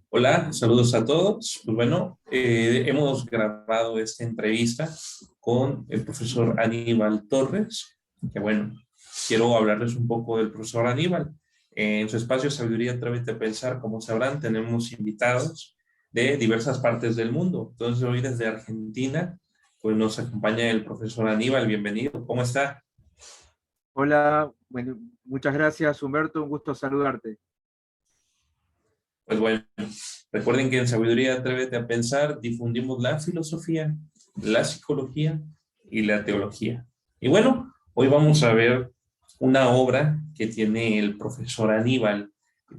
Hola, saludos a todos. Pues bueno, hemos grabado esta entrevista con el profesor Aníbal Torres, que bueno, quiero hablarles un poco del profesor Aníbal. En su espacio Sabiduría Atrévete a Pensar, como sabrán, tenemos invitados de diversas partes del mundo. Entonces hoy desde Argentina, pues nos acompaña el profesor Aníbal. Bienvenido, ¿cómo está? Hola, bueno, muchas gracias Humberto, un gusto saludarte. Pues bueno, recuerden que en Sabiduría Atrévete a Pensar difundimos la filosofía, la psicología y la teología. Y bueno, hoy vamos a ver una obra que tiene el profesor Aníbal,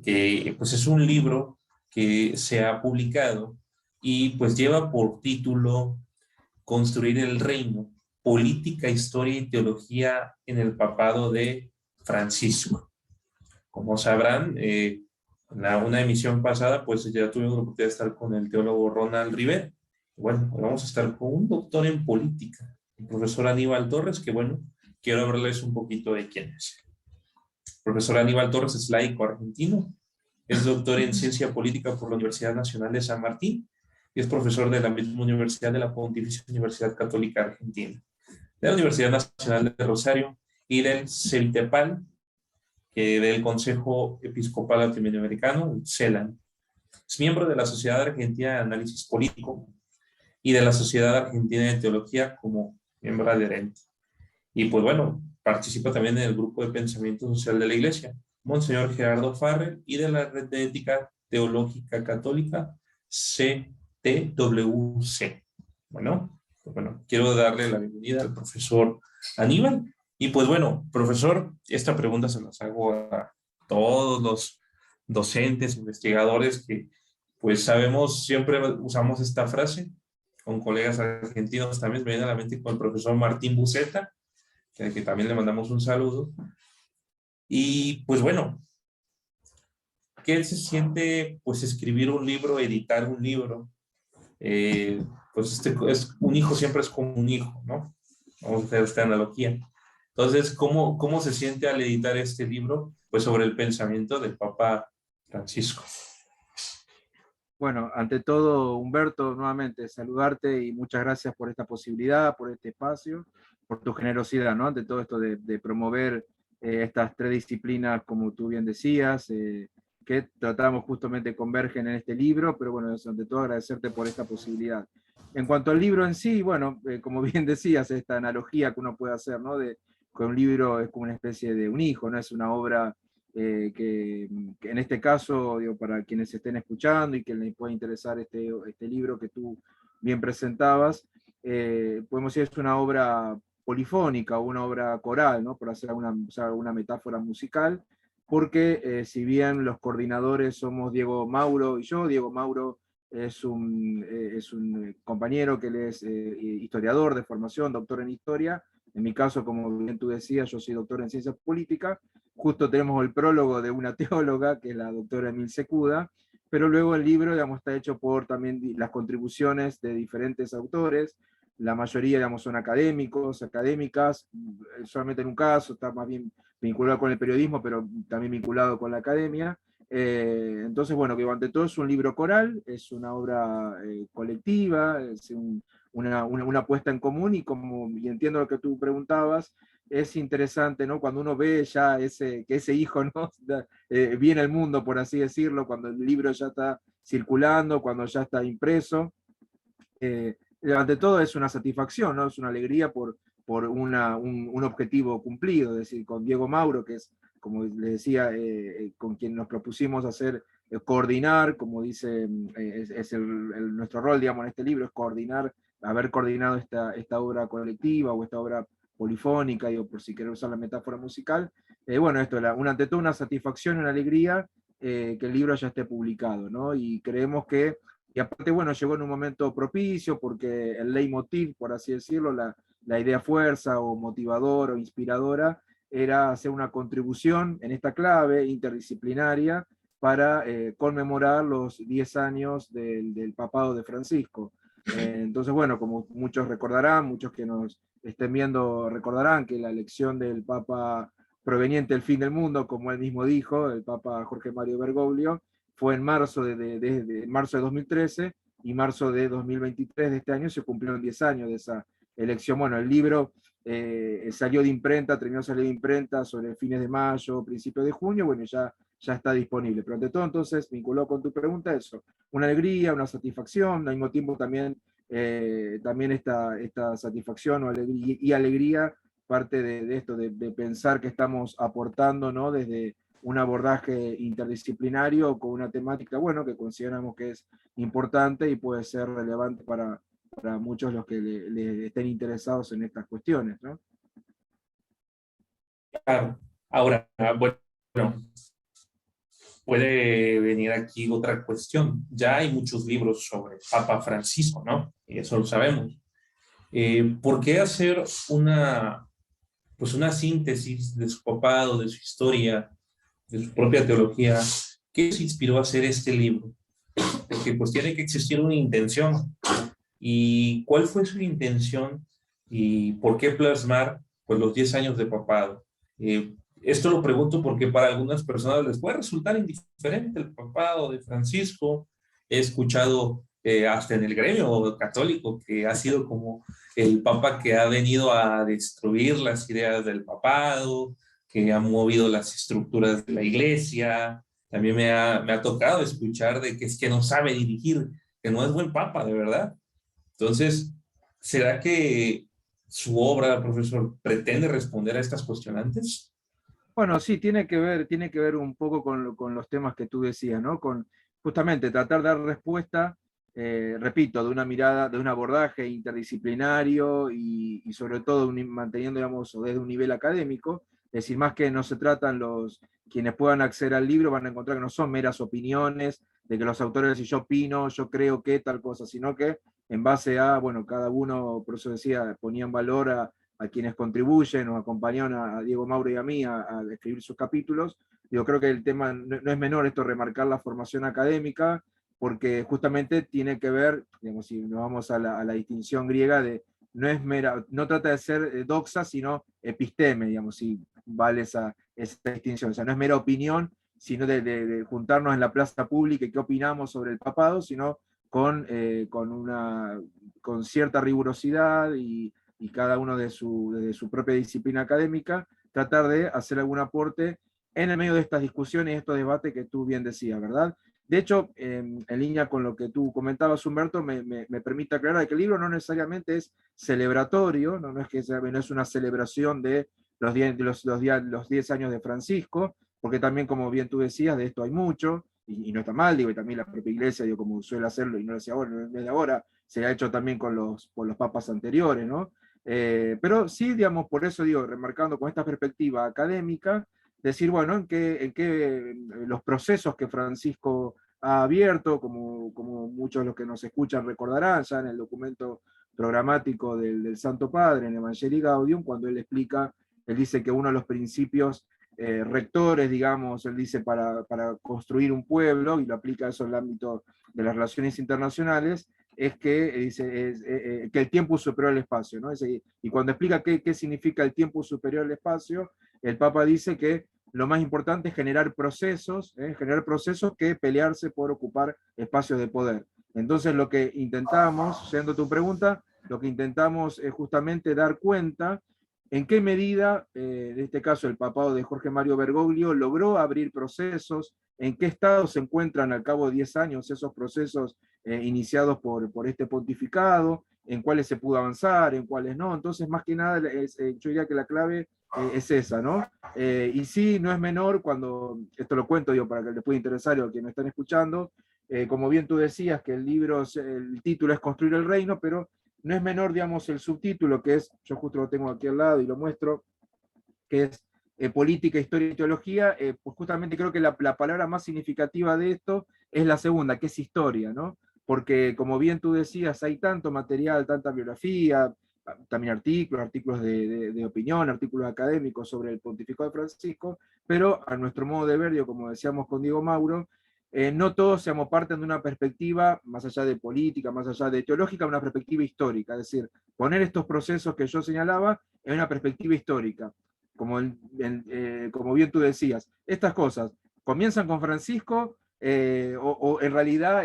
que pues es un libro que se ha publicado y pues lleva por título Construir el Reino, Política, Historia y Teología en el Papado de Francisco. Como sabrán, en una emisión pasada, pues ya tuvimos la oportunidad de estar con el teólogo Ronald Rivera. Bueno, hoy vamos a estar con un doctor en política, el profesor Aníbal Torres, que bueno, quiero hablarles un poquito de quién es. El profesor Aníbal Torres es laico argentino, es doctor en ciencia política por la Universidad Nacional de San Martín y es profesor de la misma universidad de la Pontificia Universidad Católica Argentina, de la Universidad Nacional de Rosario y del CELTEPAL, del Consejo Episcopal Latinoamericano, CELAN. Es miembro de la Sociedad Argentina de Análisis Político y de la Sociedad Argentina de Teología como miembro adherente. Y pues bueno, participa también en el grupo de pensamiento social de la Iglesia, Monseñor Gerardo Farrell, y de la Red de Ética Teológica Católica, CTWC. Bueno, quiero darle la bienvenida al profesor Aníbal. Y pues bueno, profesor, esta pregunta se las hago a todos los docentes, investigadores que pues sabemos, siempre usamos esta frase, con colegas argentinos también, me viene a la mente con el profesor Martín Buceta, que también le mandamos un saludo. Y pues bueno, ¿qué se siente pues escribir un libro, editar un libro? Pues es, un hijo siempre es como un hijo, ¿no? Vamos a hacer esta analogía. Entonces, ¿cómo se siente al editar este libro? Pues sobre el pensamiento del Papa Francisco. Bueno, ante todo, Humberto, nuevamente saludarte y muchas gracias por esta posibilidad, por este espacio, por tu generosidad, ¿no? Ante todo esto de promover estas tres disciplinas, como tú bien decías, que tratamos justamente convergen en este libro, pero bueno, eso, ante todo agradecerte por esta posibilidad. En cuanto al libro en sí, bueno, como bien decías, esta analogía que uno puede hacer, ¿no? De que un libro es como una especie de un hijo, ¿no? Es una obra que en este caso, digo, para quienes estén escuchando y que les pueda interesar este libro que tú bien presentabas, podemos decir es una obra polifónica o una obra coral, ¿no? Por hacer una metáfora musical, porque si bien los coordinadores somos Diego Mauro y yo, Diego Mauro es un compañero que él es historiador de formación, doctor en historia. En mi caso, como bien tú decías, yo soy doctor en ciencias políticas. Justo tenemos el prólogo de una teóloga, que es la doctora Emil Secuda, pero luego el libro, digamos, está hecho por también las contribuciones de diferentes autores. La mayoría, digamos, son académicos, académicas, solamente en un caso está más bien vinculado con el periodismo, pero también vinculado con la academia. Entonces, bueno, que ante todo es un libro coral, es una obra colectiva, es una puesta en común y entiendo lo que tú preguntabas, es interesante, ¿no? Cuando uno ve ya que ese hijo, ¿no? Viene al mundo, por así decirlo, cuando el libro ya está circulando, cuando ya está impreso. Eh, Ante todo es una satisfacción, ¿no? Es una alegría por un objetivo cumplido, es decir, con Diego Mauro, que es, como les decía, con quien nos propusimos hacer, coordinar, como dice, es nuestro rol, digamos, en este libro, es coordinar, haber coordinado esta obra colectiva o esta obra polifónica, digo, por si querés usar la metáfora musical. Bueno, esto, ante todo una satisfacción, una alegría que el libro ya esté publicado, ¿no? Y creemos que y aparte, bueno, llegó en un momento propicio porque el leitmotiv, por así decirlo, la idea fuerza o motivadora o inspiradora, era hacer una contribución en esta clave interdisciplinaria para conmemorar los 10 años del papado de Francisco. Entonces, bueno, como muchos recordarán, muchos que nos estén viendo recordarán que la elección del Papa proveniente del fin del mundo, como él mismo dijo, el Papa Jorge Mario Bergoglio, fue en marzo de marzo de 2013, y marzo de 2023 de este año se cumplieron 10 años de esa elección. Bueno, el libro salió de imprenta, terminó de salir de imprenta sobre fines de mayo, principios de junio, bueno, ya está disponible. Pero ante todo, entonces, vinculado con tu pregunta, eso, una alegría, una satisfacción, al mismo tiempo también, también esta satisfacción o alegría parte de esto, de pensar que estamos aportando, ¿no? Desde un abordaje interdisciplinario con una temática, bueno, que consideramos que es importante y puede ser relevante para muchos los que le estén interesados en estas cuestiones, ¿no? Claro. Ahora, bueno, puede venir aquí otra cuestión. Ya hay muchos libros sobre Papa Francisco, ¿no? Y eso lo sabemos. ¿Por qué hacer pues una síntesis de su papado, de su historia, de su propia teología? ¿Qué se inspiró a hacer este libro? Porque pues tiene que existir una intención. ¿Y cuál fue su intención y por qué plasmar pues, los 10 años de papado? Esto lo pregunto porque para algunas personas les puede resultar indiferente el papado de Francisco. He escuchado hasta en el gremio católico que ha sido como el papa que ha venido a destruir las ideas del papado, que ha movido las estructuras de la iglesia. También me ha tocado escuchar de que es que no sabe dirigir, que no es buen papa, de verdad. Entonces, ¿será que su obra, profesor, pretende responder a estas cuestionantes? Bueno, sí, tiene que ver un poco con los temas que tú decías, ¿no? Con justamente tratar de dar respuesta, repito, de una mirada, de un abordaje interdisciplinario y sobre todo manteniendo, digamos, desde un nivel académico. Es decir, más que no se tratan quienes puedan acceder al libro van a encontrar que no son meras opiniones, de que los autores, si yo opino, yo creo que tal cosa, sino que en base a, bueno, cada uno, por eso decía, ponía en valor a quienes contribuyen o acompañaron a Diego Mauro y a mí a escribir sus capítulos. Yo creo que el tema no es menor esto, remarcar la formación académica, porque justamente tiene que ver, digamos, si nos vamos a la distinción griega de no es mera, no trata de ser doxa, sino episteme, digamos, si vale esa distinción. O sea, no es mera opinión, sino de juntarnos en la plaza pública y qué opinamos sobre el papado, sino con cierta rigurosidad y cada uno de su propia disciplina académica, tratar de hacer algún aporte en el medio de estas discusiones y estos debates que tú bien decías, ¿verdad? De hecho, en línea con lo que tú comentabas, Humberto, me permite aclarar que el libro no necesariamente es celebratorio, no es que no es una celebración de los 10 años de Francisco, porque también, como bien tú decías, de esto hay mucho, y no está mal, digo, y también la propia iglesia, digo, como suele hacerlo, y no lo decía ahora, no es de ahora, se ha hecho también con los papas anteriores, ¿no? Pero sí, digamos, por eso digo, remarcando con esta perspectiva académica, decir, bueno, en qué los procesos que Francisco ha abierto, como muchos de los que nos escuchan recordarán, ya en el documento programático del Santo Padre, en Evangelii Gaudium, cuando él explica, él dice que uno de los principios rectores, digamos, él dice, para construir un pueblo, y lo aplica eso en el ámbito de las relaciones internacionales, es que dice que el tiempo es superior al espacio, ¿no? Y cuando explica qué significa el tiempo superior al espacio, el Papa dice que lo más importante es generar procesos que pelearse por ocupar espacios de poder. Entonces lo que intentamos, siendo tu pregunta, lo que intentamos es justamente dar cuenta en qué medida, en este caso el papado de Jorge Mario Bergoglio, logró abrir procesos, en qué estado se encuentran al cabo de 10 años esos procesos iniciados por este pontificado, en cuáles se pudo avanzar, en cuáles no. Entonces, más que nada, yo diría que la clave es esa, ¿no? Y sí, no es menor cuando, esto lo cuento yo para que les pueda interesar o a quienes están escuchando, como bien tú decías, que el título es Construir el Reino, pero no es menor, digamos, el subtítulo, que es, yo justo lo tengo aquí al lado y lo muestro, que es Política, Historia y Teología. Pues justamente creo que la palabra más significativa de esto es la segunda, que es historia, ¿no? Porque como bien tú decías, hay tanto material, tanta biografía, también artículos de opinión, artículos académicos sobre el pontificado de Francisco, pero a nuestro modo de ver, yo, como decíamos con Diego Mauro, no todos seamos parte de una perspectiva, más allá de política, más allá de teológica, una perspectiva histórica, es decir, poner estos procesos que yo señalaba en una perspectiva histórica, como bien tú decías, estas cosas comienzan con Francisco, o en realidad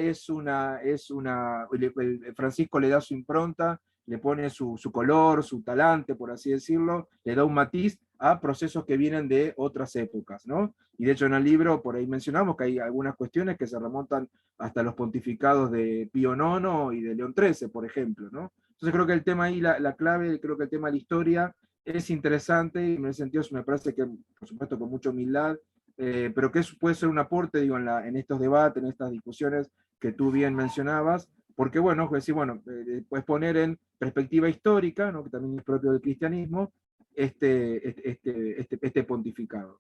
Francisco le da su impronta, le pone su color, su talante, por así decirlo, le da un matiz a procesos que vienen de otras épocas, ¿no? Y de hecho en el libro por ahí mencionamos que hay algunas cuestiones que se remontan hasta los pontificados de Pío IX y de León XIII, por ejemplo, ¿no? Entonces creo que el tema ahí, la clave, creo que el tema de la historia es interesante y en ese sentido me parece que, por supuesto, con mucha humildad, pero que eso puede ser un aporte, digo, en estos debates, en estas discusiones que tú bien mencionabas, porque bueno, pues, sí, bueno, puedes poner en perspectiva histórica, ¿no? Que también es propio del cristianismo, este pontificado.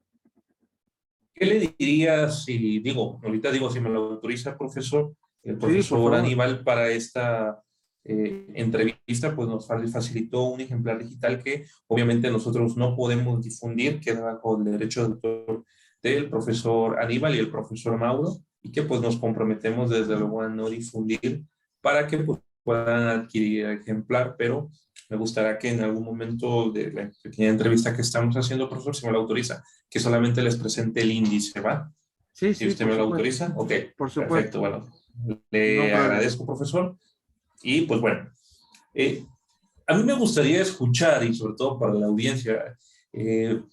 ¿Qué le dirías si, digo, ahorita digo, si me lo autoriza, profesor, el Sí, por profesor favor. Aníbal para esta entrevista, pues nos facilitó un ejemplar digital que obviamente nosotros no podemos difundir, queda bajo el derecho de autor del profesor Aníbal y el profesor Mauro, y que pues nos comprometemos desde luego a no difundir para que pues, puedan adquirir el ejemplar, pero me gustaría que en algún momento de la pequeña entrevista que estamos haciendo, profesor, si me lo autoriza, que solamente les presente el índice, ¿va? Sí, Si sí, usted por me lo supuesto. autoriza, ok, Por perfecto, supuesto. bueno, Ningún le problema. agradezco, profesor, y pues bueno, eh, a mí me gustaría escuchar, y sobre todo para la audiencia,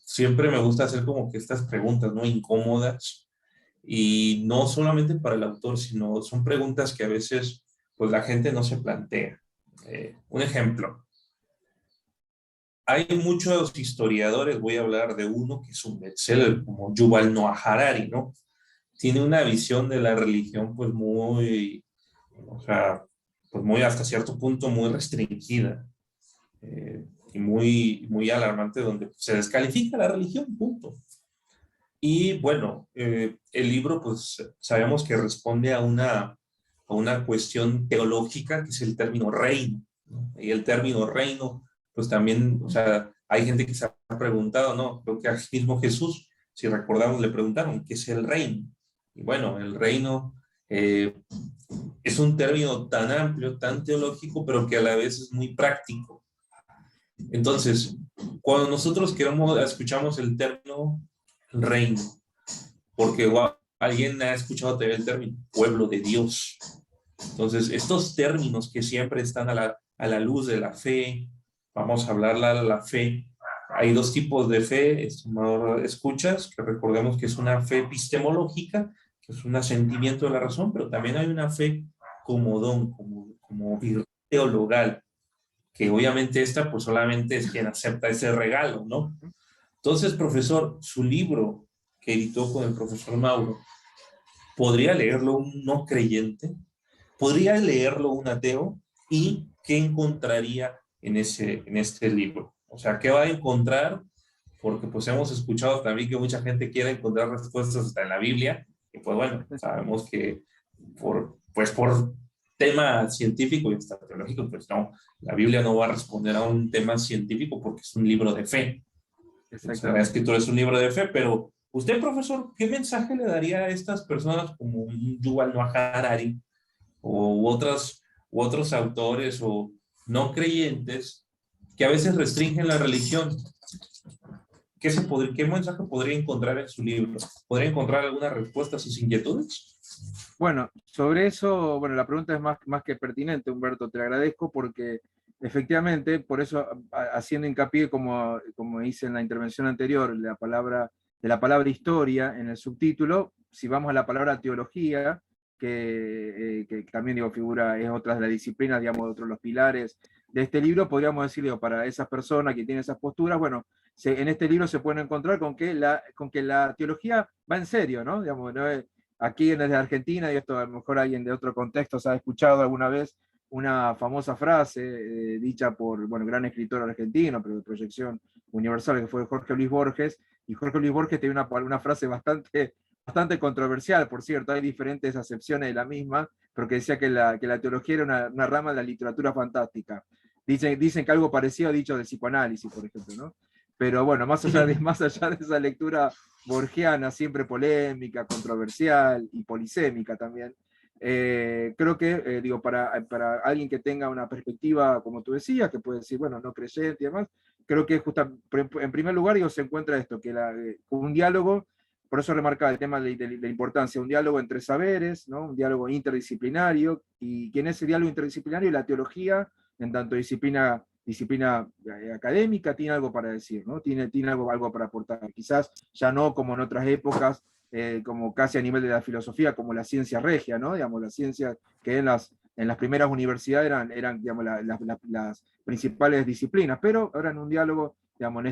siempre me gusta hacer como que estas preguntas, ¿no? Incómodas, y no solamente para el autor, sino son preguntas que a veces, pues la gente no se plantea. Un ejemplo. Hay muchos historiadores, voy a hablar de uno que es un bestseller, como Yuval Noah Harari, ¿no? Tiene una visión de la religión, pues muy, o sea, pues muy hasta cierto punto muy restringida y muy alarmante, donde se descalifica la religión, punto. Y bueno, el libro, pues sabemos que responde a una cuestión teológica, que es el término reino, ¿no? Y el término reino, pues también, o sea, hay gente que se ha preguntado, ¿no? Creo que al mismo Jesús, si recordamos, le preguntaron, ¿qué es el reino? Y bueno, el reino es un término tan amplio, tan teológico, pero que a la vez es muy práctico. Entonces, cuando nosotros escuchamos el término reino, porque wow, alguien ha escuchado también el término pueblo de Dios. Entonces, estos términos que siempre están a la luz de la fe, vamos a hablar de la fe. Hay dos tipos de fe, estimado escuchas, que recordemos que es una fe epistemológica, que es un asentimiento de la razón, pero también hay una fe como don, como virtud teologal, que obviamente esta pues solamente es quien acepta ese regalo, ¿no? Entonces, profesor, su libro que editó con el profesor Mauro, ¿podría leerlo un no creyente? ¿Podría leerlo un ateo? ¿Y qué encontraría en este libro? O sea, ¿qué va a encontrar? Porque pues hemos escuchado también que mucha gente quiere encontrar respuestas hasta en la Biblia, y pues bueno, sabemos que por tema científico y hasta teológico, pues no, la Biblia no va a responder a un tema científico porque es un libro de fe. O sea, la Exactamente. escritura es un libro de fe, pero usted, profesor, ¿qué mensaje le daría a estas personas como un Yuval Noah Harari o u otros autores o no creyentes que a veces restringen la religión? ¿Qué mensaje podría encontrar en su libro? ¿Podría encontrar alguna respuesta a sus inquietudes? Bueno, sobre eso, bueno, la pregunta es más que pertinente, Humberto, te agradezco porque efectivamente, por eso haciendo hincapié, como hice en la intervención anterior, de la palabra historia en el subtítulo, si vamos a la palabra teología, que también digo, figura, es otra de las disciplinas, digamos, otro de los pilares de este libro, podríamos decir, digo, para esas personas que tienen esas posturas, bueno, en este libro se pueden encontrar con que la teología va en serio, ¿no? Digamos, no es, aquí desde Argentina, y esto a lo mejor alguien de otro contexto se ha escuchado alguna vez, una famosa frase dicha por, bueno, gran escritor argentino, pero de proyección universal, que fue Jorge Luis Borges, y Jorge Luis Borges tiene una frase bastante controversial, por cierto, hay diferentes acepciones de la misma, pero que decía que la teología era una rama de la literatura fantástica. Dicen que algo parecido ha dicho del psicoanálisis, por ejemplo, ¿no? Pero bueno, más allá de esa lectura borgiana, siempre polémica, controversial y polisémica también. Creo que, digo, para alguien que tenga una perspectiva, como tú decías, que puede decir, bueno, no creyente y demás, creo que en primer lugar se encuentra esto, que un diálogo, por eso remarcaba el tema de la importancia, un diálogo entre saberes, ¿no? Un diálogo interdisciplinario, y que en ese diálogo interdisciplinario la teología, en tanto disciplina académica, tiene algo para decir, ¿no? Tiene algo para aportar. Quizás ya no como en otras épocas, como casi a nivel de la filosofía, como la ciencia regia, ¿no? Digamos, la ciencia que en las primeras universidades eran digamos, las principales disciplinas, pero ahora en un diálogo, digamos,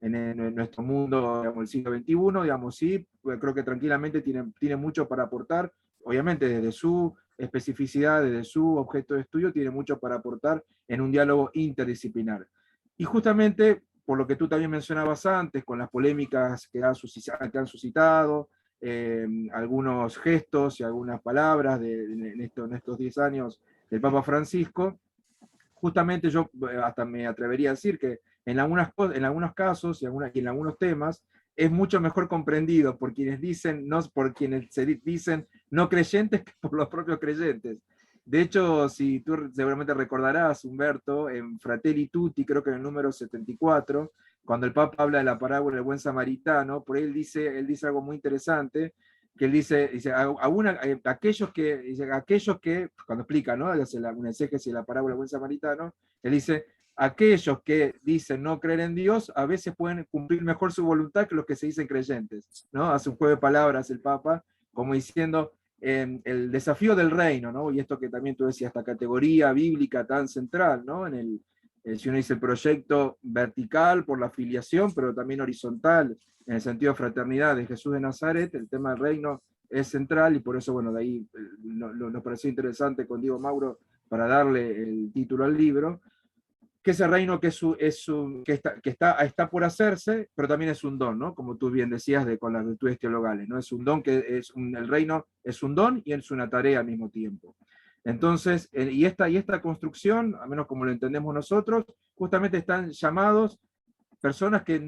en nuestro mundo, digamos, el siglo XXI, digamos, sí, pues creo que tranquilamente tiene mucho para aportar, obviamente desde su especificidad, desde su objeto de estudio, tiene mucho para aportar en un diálogo interdisciplinar. Y justamente, por lo que tú también mencionabas antes, con las polémicas que han suscitado, algunos gestos y algunas palabras en estos 10 años del Papa Francisco, justamente yo hasta me atrevería a decir que en algunos casos y en algunos temas es mucho mejor comprendido por quienes dicen, no, por quienes se dicen no creyentes que por los propios creyentes. De hecho, si tú seguramente recordarás, Humberto, en Fratelli Tutti, creo que en el número 74, cuando el Papa habla de la parábola del buen samaritano, por ahí él dice algo muy interesante, que él dice aquellos que, cuando explica, ¿no? Hace una exégesis de la parábola del buen samaritano, él dice, aquellos que dicen no creer en Dios, a veces pueden cumplir mejor su voluntad que los que se dicen creyentes, ¿no? Hace un juego de palabras el Papa, como diciendo, el desafío del reino, ¿no? Y esto que también tú decías, esta categoría bíblica tan central, ¿no? Si uno dice el proyecto vertical por la filiación, pero también horizontal, en el sentido de fraternidad de Jesús de Nazaret, el tema del reino es central, y por eso, bueno, de ahí nos pareció interesante con Diego Mauro para darle el título al libro, que ese reino que está por hacerse, pero también es un don, ¿no? Como tú bien decías con las virtudes teologales, ¿no? Es un don el reino es un don y es una tarea al mismo tiempo. Entonces, y esta construcción, al menos como lo entendemos nosotros, justamente están llamados personas que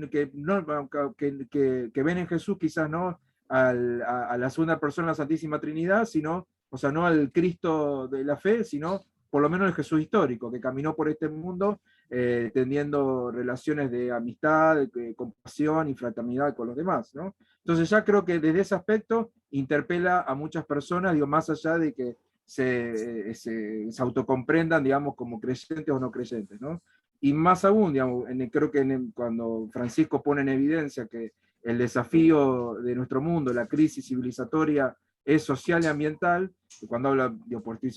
ven en Jesús quizás no a la segunda persona de la Santísima Trinidad, sino, o sea, no al Cristo de la fe, sino por lo menos el Jesús histórico, que caminó por este mundo teniendo relaciones de amistad, de compasión y fraternidad con los demás, ¿no? Entonces ya creo que desde ese aspecto interpela a muchas personas, digo, más allá de que se autocomprendan, digamos, como creyentes o no creyentes, ¿no? Y más aún, digamos, creo que cuando Francisco pone en evidencia que el desafío de nuestro mundo, la crisis civilizatoria, es social y ambiental, y cuando habla,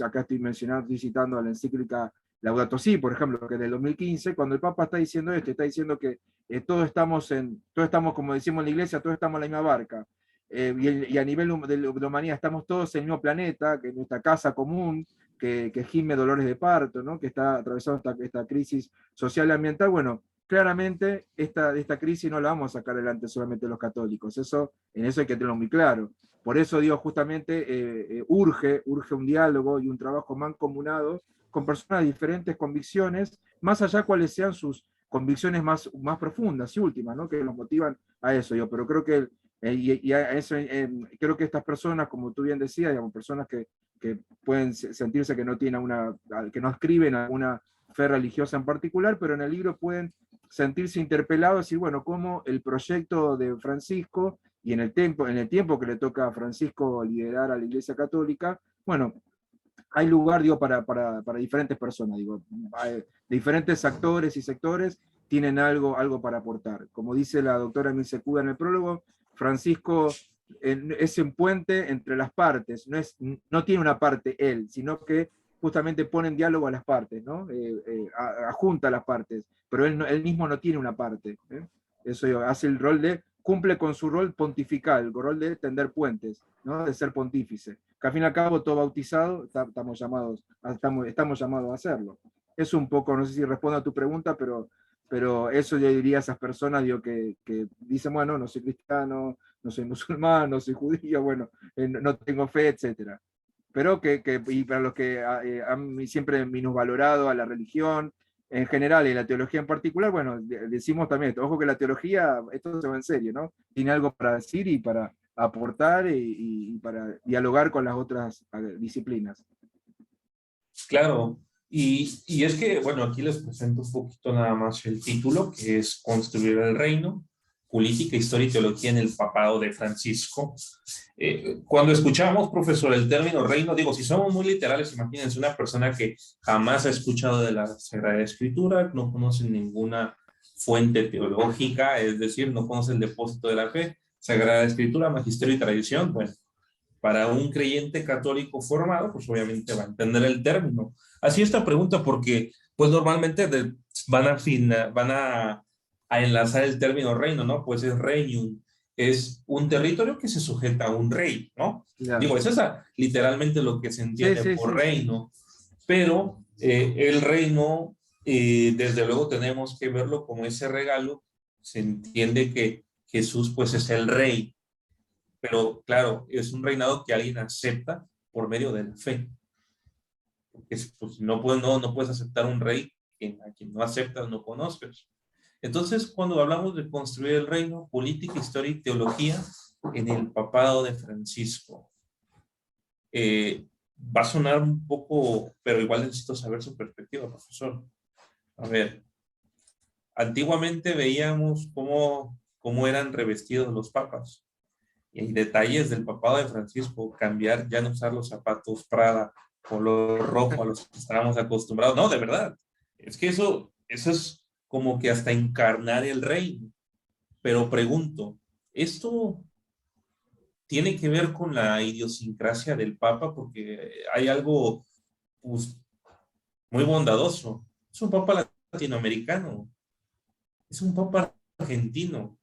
acá estoy citando a la encíclica Laudato Si, por ejemplo, que es del 2015, cuando el Papa está diciendo esto, está diciendo que todos estamos, como decimos en la iglesia, todos estamos en la misma barca, y a nivel de la humanidad estamos todos en el mismo planeta, que es nuestra casa común, que gime dolores de parto, ¿no? Que está atravesando esta crisis social y ambiental. Bueno, claramente esta crisis no la vamos a sacar adelante solamente los católicos, en eso hay que tenerlo muy claro. Por eso Dios justamente urge un diálogo y un trabajo mancomunado con personas de diferentes convicciones, más allá de cuáles sean sus convicciones más profundas y últimas, ¿no? Que los motivan a eso. Pero creo que creo que estas personas, como tú bien decías, digamos, personas que pueden sentirse que no que no escriben alguna fe religiosa en particular, pero en el libro pueden sentirse interpelados y decir, bueno, cómo el proyecto de Francisco y en el tiempo que le toca a Francisco liderar a la Iglesia Católica, bueno, hay lugar, digo, para diferentes personas, digo, diferentes actores y sectores tienen algo para aportar. Como dice la doctora Emilce Cuda en el prólogo, Francisco es un puente entre las partes, no tiene una parte él, sino que justamente pone en diálogo a las partes, ¿no? Ajunta a las partes, pero él mismo no tiene una parte. Eso hace cumple con su rol pontifical, el rol de tender puentes, ¿no? De ser pontífice. Que al fin y al cabo, todo bautizado, estamos llamados a hacerlo. Es un poco, no sé si respondo a tu pregunta, pero eso yo diría a esas personas, digo, que dicen, bueno, no soy cristiano, no soy musulmán, no soy judío, bueno, no tengo fe, etcétera. Pero y para los que han siempre minusvalorado a la religión en general y la teología en particular, bueno, decimos también esto, ojo que la teología, esto se va en serio, ¿no? Tiene algo para decir y para aportar y para dialogar con las otras disciplinas. Claro, Y es que, bueno, aquí les presento un poquito nada más el título, que es Construir el Reino, Política, Historia y Teología en el Papado de Francisco. Cuando escuchamos, profesor, el término reino, digo, si somos muy literales, imagínense una persona que jamás ha escuchado de la Sagrada Escritura, no conoce ninguna fuente teológica, es decir, no conoce el depósito de la fe, Sagrada Escritura, Magisterio y Tradición. Bueno, para un creyente católico formado, pues obviamente va a entender el término. Así esta pregunta porque, pues normalmente van a enlazar el término reino, ¿no? Pues es regnum, es un territorio que se sujeta a un rey, ¿no? Claro. Digo, eso es literalmente lo que se Sí, entiende sí, por sí, sí. reino, pero el reino, desde luego tenemos que verlo como ese regalo, se entiende que Jesús pues es el rey, pero claro, es un reinado que alguien acepta por medio de la fe. Porque pues, no puedes aceptar un rey a quien no aceptas, no conoces. Entonces, cuando hablamos de construir el reino, política, historia y teología en el papado de Francisco, va a sonar un poco, pero igual necesito saber su perspectiva, profesor. A ver, antiguamente veíamos cómo eran revestidos los papas. Y hay detalles del papado de Francisco, cambiar, ya no usar los zapatos Prada, color rojo a los que estábamos acostumbrados. No, de verdad. Es que eso es como que hasta encarnar el reino. Pero pregunto, ¿esto tiene que ver con la idiosincrasia del Papa? Porque hay algo pues, muy bondadoso. Es un Papa latinoamericano, es un Papa argentino,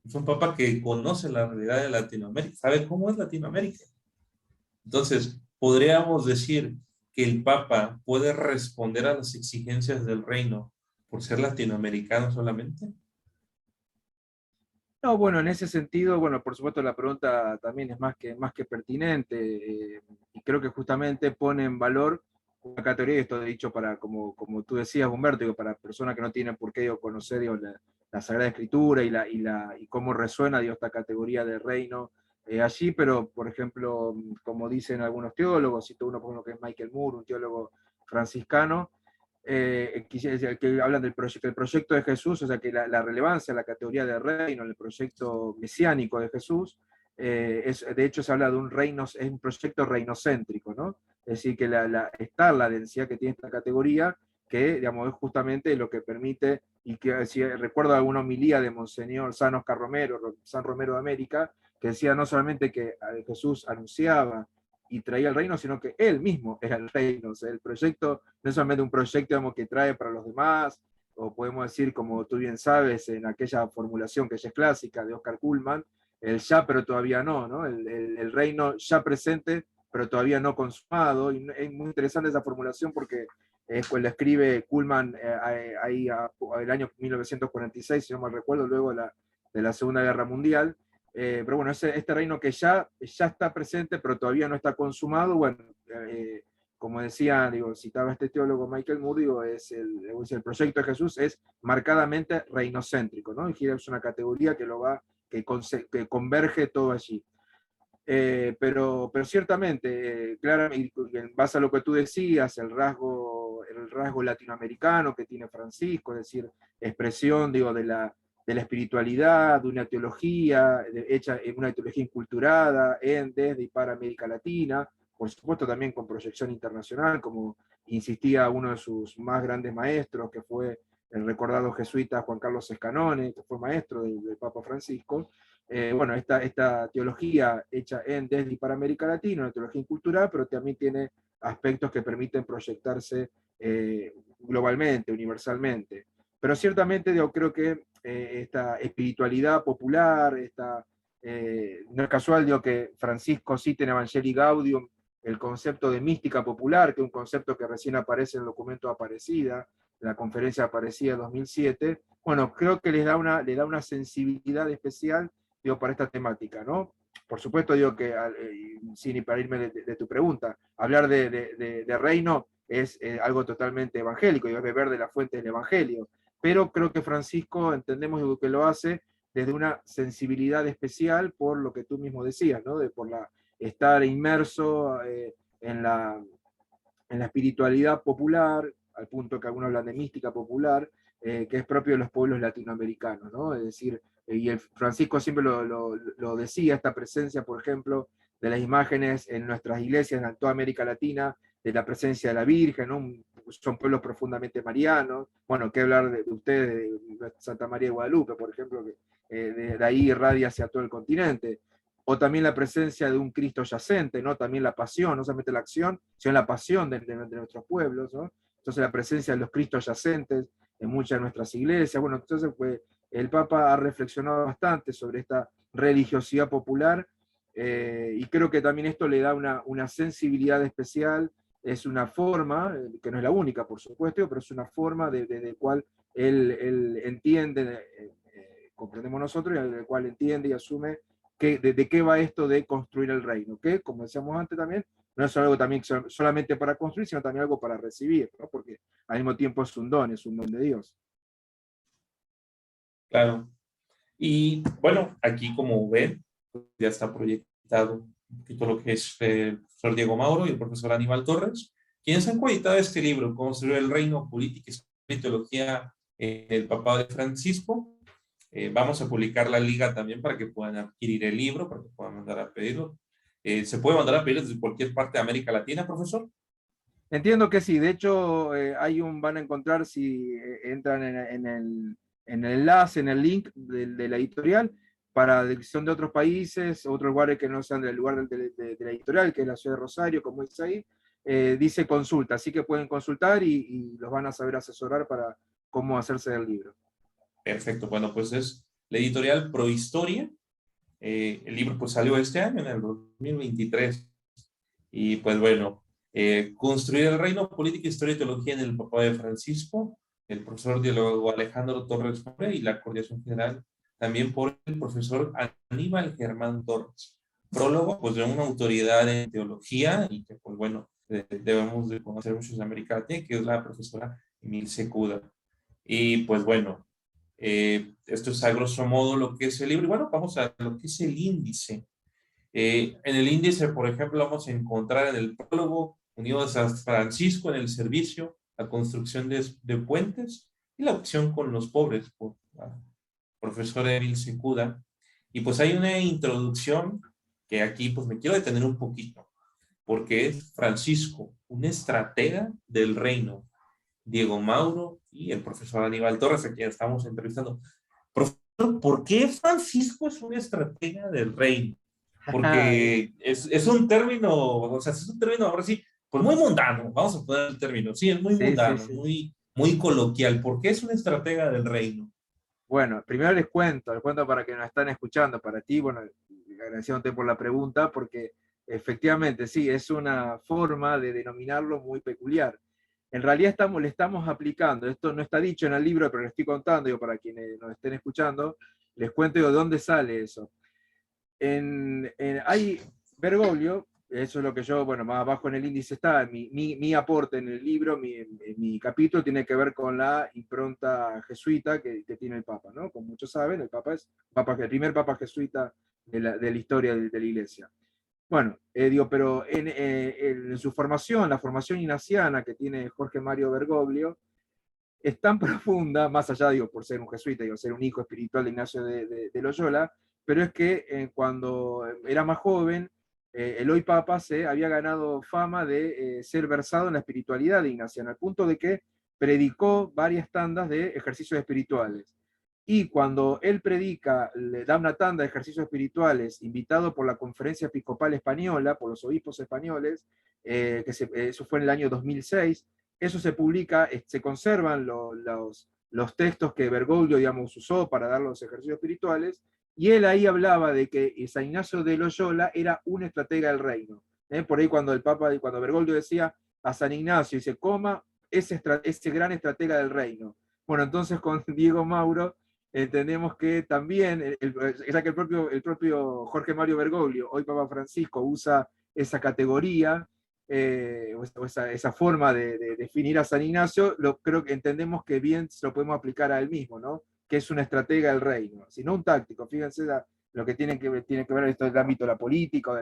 es un Papa que conoce la realidad de Latinoamérica, sabe cómo es Latinoamérica. Entonces, podríamos decir que el Papa puede responder a las exigencias del reino por ser latinoamericano solamente. No, bueno, en ese sentido, bueno, por supuesto la pregunta también es más que pertinente, y creo que justamente pone en valor una categoría, y esto he dicho para, como tú decías, Humberto, digo, para personas que no tienen por qué digo, conocer digo, la Sagrada Escritura y cómo resuena digo, esta categoría de reino allí, pero por ejemplo, como dicen algunos teólogos, cito uno por ejemplo que es Michael Moore, un teólogo franciscano, que hablan del proyecto de Jesús, o sea, que la relevancia, la categoría de reino, el proyecto mesiánico de Jesús, de hecho se habla de un reino, es un proyecto reinocéntrico, ¿no? Es decir, que está la densidad que tiene esta categoría, que digamos, es justamente lo que permite, y que si recuerdo alguna homilía de Monseñor San Oscar Romero, San Romero de América, que decía no solamente que Jesús anunciaba y traía el reino, sino que él mismo era el reino. O sea, el proyecto no es solamente un proyecto digamos, que trae para los demás, o podemos decir, como tú bien sabes, en aquella formulación que ya es clásica de Oscar Kuhlmann, el ya pero todavía no, ¿no? El reino ya presente, pero todavía no consumado. Y es muy interesante esa formulación porque pues la escribe Kuhlmann ahí el año 1946, si no mal recuerdo, luego de la Segunda Guerra Mundial. Pero bueno, este reino que ya está presente, pero todavía no está consumado, bueno, como decía, digo, citaba este teólogo Michael Moore, digo, el proyecto de Jesús es marcadamente reinocéntrico, ¿no? Y es una categoría que converge todo allí. Pero ciertamente, claramente, en base a lo que tú decías, el rasgo latinoamericano que tiene Francisco, es decir, expresión, digo, de la espiritualidad, de una teología, hecha en una teología inculturada desde y para América Latina, por supuesto también con proyección internacional, como insistía uno de sus más grandes maestros, que fue el recordado jesuita Juan Carlos Escanone, que fue maestro del Papa Francisco. Bueno, esta teología hecha desde y para América Latina, una teología cultural, pero también tiene aspectos que permiten proyectarse globalmente, universalmente. Pero ciertamente yo creo que esta espiritualidad popular, no es casual digo, que Francisco cite en Evangelii Gaudium el concepto de mística popular, que es un concepto que recién aparece en el documento Aparecida, la conferencia Aparecida 2007. Bueno, creo que le da una sensibilidad especial digo, para esta temática, ¿no? Por supuesto, digo que, sin para irme de tu pregunta, hablar de reino es algo totalmente evangélico, y es beber de la fuente del evangelio, pero creo que Francisco, entendemos digo, que lo hace desde una sensibilidad especial por lo que tú mismo decías, ¿no? Por estar inmerso en en la espiritualidad popular, al punto que algunos hablan de mística popular, que es propio de los pueblos latinoamericanos, ¿no? Es decir, y el Francisco siempre lo decía, esta presencia, por ejemplo, de las imágenes en nuestras iglesias en toda América Latina, de la presencia de la Virgen, ¿no? Son pueblos profundamente marianos, bueno, qué hablar de ustedes, de Santa María de Guadalupe, por ejemplo, que de ahí irradia hacia todo el continente, o también la presencia de un Cristo yacente, ¿no? También la pasión, no solamente la acción, sino la pasión de nuestros pueblos, ¿no? Entonces la presencia de los Cristos yacentes en muchas de nuestras iglesias, bueno, entonces pues el Papa ha reflexionado bastante sobre esta religiosidad popular, y creo que también esto le da una sensibilidad especial, es una forma, que no es la única, por supuesto, pero es una forma de cual él entiende, comprendemos nosotros, y del cual entiende y asume de qué va esto de construir el reino, que, como decíamos antes también, no es algo también solamente para construir, sino también algo para recibir, ¿no? Porque al mismo tiempo es un don de Dios. Claro. Y bueno, aquí como ven, ya está proyectado un poquito lo que es el profesor Diego Mauro y el profesor Aníbal Torres, quienes han coeditado este libro, Construir el Reino, Política y Teología del Papado de Francisco. Vamos a publicar la liga también para que puedan adquirir el libro, para que puedan mandar a pedirlo. ¿Se puede mandar a pedir desde cualquier parte de América Latina, profesor? Entiendo que sí, de hecho van a encontrar si entran en el enlace, en el link de la editorial, para son de otros países, otros lugares que no sean del lugar de la editorial, que es la ciudad de Rosario, como dice ahí, dice consulta, así que pueden consultar y los van a saber asesorar para cómo hacerse del libro. Perfecto, bueno, pues es la editorial Prohistoria. El libro pues salió este año, en el 2023. Y pues bueno, Construir el Reino, Política, Historia y Teología en el Papado de Francisco, el profesor Diego Alejandro Torres More y la coordinación general también por el profesor Aníbal Germán Torres. Prólogo, pues de una autoridad en teología y que pues bueno, debemos de conocer muchos de América Latina, que es la profesora Emilce Cuda. Y pues bueno, esto es a grosso modo lo que es el libro. Y bueno, vamos a lo que es el índice. En el índice, por ejemplo, vamos a encontrar en el prólogo Unido de San Francisco en el servicio, la construcción de puentes y la opción con los pobres, por la profesora Emil Secuda. Y pues hay una introducción que aquí pues me quiero detener un poquito, porque es Francisco, un estratega del reino, Diego Mauro y el profesor Aníbal Torres, a quien estamos entrevistando. Profesor, ¿por qué Francisco es un estratega del reino? Porque es un término, o sea, es un término ahora sí, pues muy mundano, vamos a poner el término, sí, es muy Sí, sí, mundano, sí. muy coloquial. ¿Por qué es un estratega del reino? Bueno, primero les cuento para que nos están escuchando, para ti, bueno, agradeciéndote por la pregunta, porque efectivamente sí, es una forma de denominarlo muy peculiar. En realidad le estamos aplicando, esto no está dicho en el libro, pero lo estoy contando, digo, para quienes nos estén escuchando, les cuento de dónde sale eso. Hay Bergoglio, eso es lo que yo, bueno, más abajo en el índice está, mi aporte en el libro, mi capítulo tiene que ver con la impronta jesuita que tiene el Papa, ¿no? Como muchos saben, el Papa es el primer Papa jesuita de la historia de la Iglesia. Bueno, digo, pero en su formación, la formación ignaciana que tiene Jorge Mario Bergoglio, es tan profunda, más allá, digo, por ser un jesuita, digo, ser un hijo espiritual de Ignacio de Loyola, pero es que cuando era más joven, el hoy Papa se había ganado fama de ser versado en la espiritualidad de ignaciana, al punto de que predicó varias tandas de ejercicios espirituales. Y cuando él predica, le da una tanda de ejercicios espirituales, invitado por la Conferencia Episcopal Española, por los obispos españoles, eso fue en el año 2006, eso se publica, se conservan los textos que Bergoglio, digamos, usó para dar los ejercicios espirituales, y él ahí hablaba de que San Ignacio de Loyola era un estratega del reino. Por ahí cuando Bergoglio decía a San Ignacio, dice, coma, ese gran estratega del reino. Bueno, entonces con Diego Mauro entendemos que también, ya que el propio Jorge Mario Bergoglio, hoy Papa Francisco, usa esa categoría, esa forma de definir a San Ignacio, creo que entendemos que bien se lo podemos aplicar a él mismo, ¿no? Que es un estratega del reino, sino un táctico. Fíjense lo que tiene que ver esto del ámbito de la política,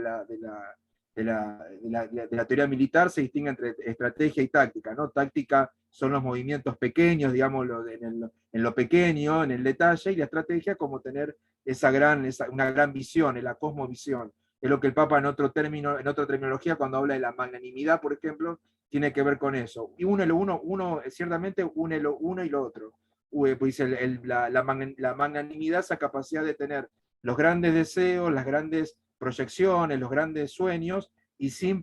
de la teoría militar se distingue entre estrategia y táctica, ¿no? Táctica son los movimientos pequeños, digamos, en lo pequeño, en el detalle, y la estrategia como tener una gran visión, la cosmovisión. Es lo que el Papa en otro término, en otra terminología, cuando habla de la magnanimidad, por ejemplo, tiene que ver con eso. Y uno ciertamente une lo uno y lo otro. Pues la magnanimidad, esa capacidad de tener los grandes deseos, las grandes proyecciones, los grandes sueños, y sin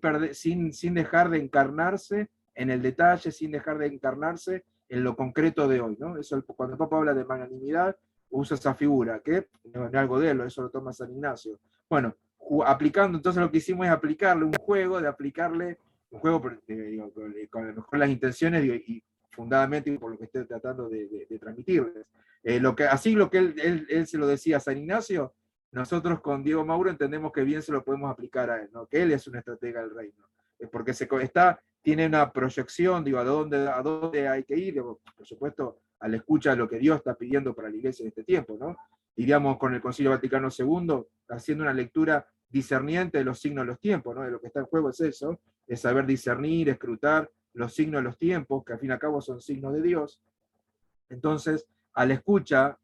dejar de encarnarse en el detalle, sin dejar de encarnarse en lo concreto de hoy, ¿no? Eso, cuando el Papa habla de magnanimidad, usa esa figura, que no es algo de él, eso lo toma San Ignacio. Bueno, aplicando, entonces lo que hicimos es aplicarle un juego, un juego con las intenciones y fundadamente por lo que estoy tratando de transmitirles. Así lo que él se lo decía a San Ignacio, nosotros con Diego Mauro entendemos que bien se lo podemos aplicar a él, ¿no? Que él es un estratega del reino, porque tiene una proyección, digo, a dónde hay que ir, digo, por supuesto, a la escucha de lo que Dios está pidiendo para la iglesia en este tiempo, ¿no? Iríamos con el Concilio Vaticano II haciendo una lectura discerniente de los signos de los tiempos, ¿no? De lo que está en juego es eso, es saber discernir, escrutar los signos de los tiempos, que al fin y al cabo son signos de Dios. Entonces, a la escucha,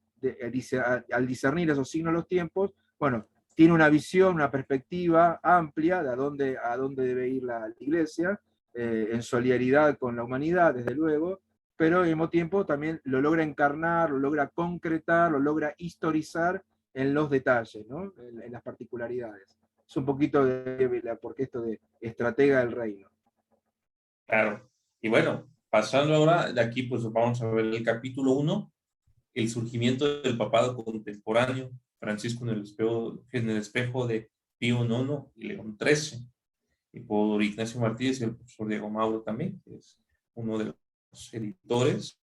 al discernir esos signos de los tiempos, bueno, tiene una visión, una perspectiva amplia de a dónde debe ir la iglesia, en solidaridad con la humanidad, desde luego, pero al mismo tiempo también lo logra encarnar, lo logra concretar, lo logra historizar en los detalles, ¿no? En las particularidades. Es un poquito porque esto de estratega del reino. Claro. Y bueno, pasando ahora de aquí, pues vamos a ver el capítulo 1, el surgimiento del papado contemporáneo, Francisco en el espejo de Pío IX y León XIII, y por Ignacio Martínez y el profesor Diego Mauro también, que es uno de los editores.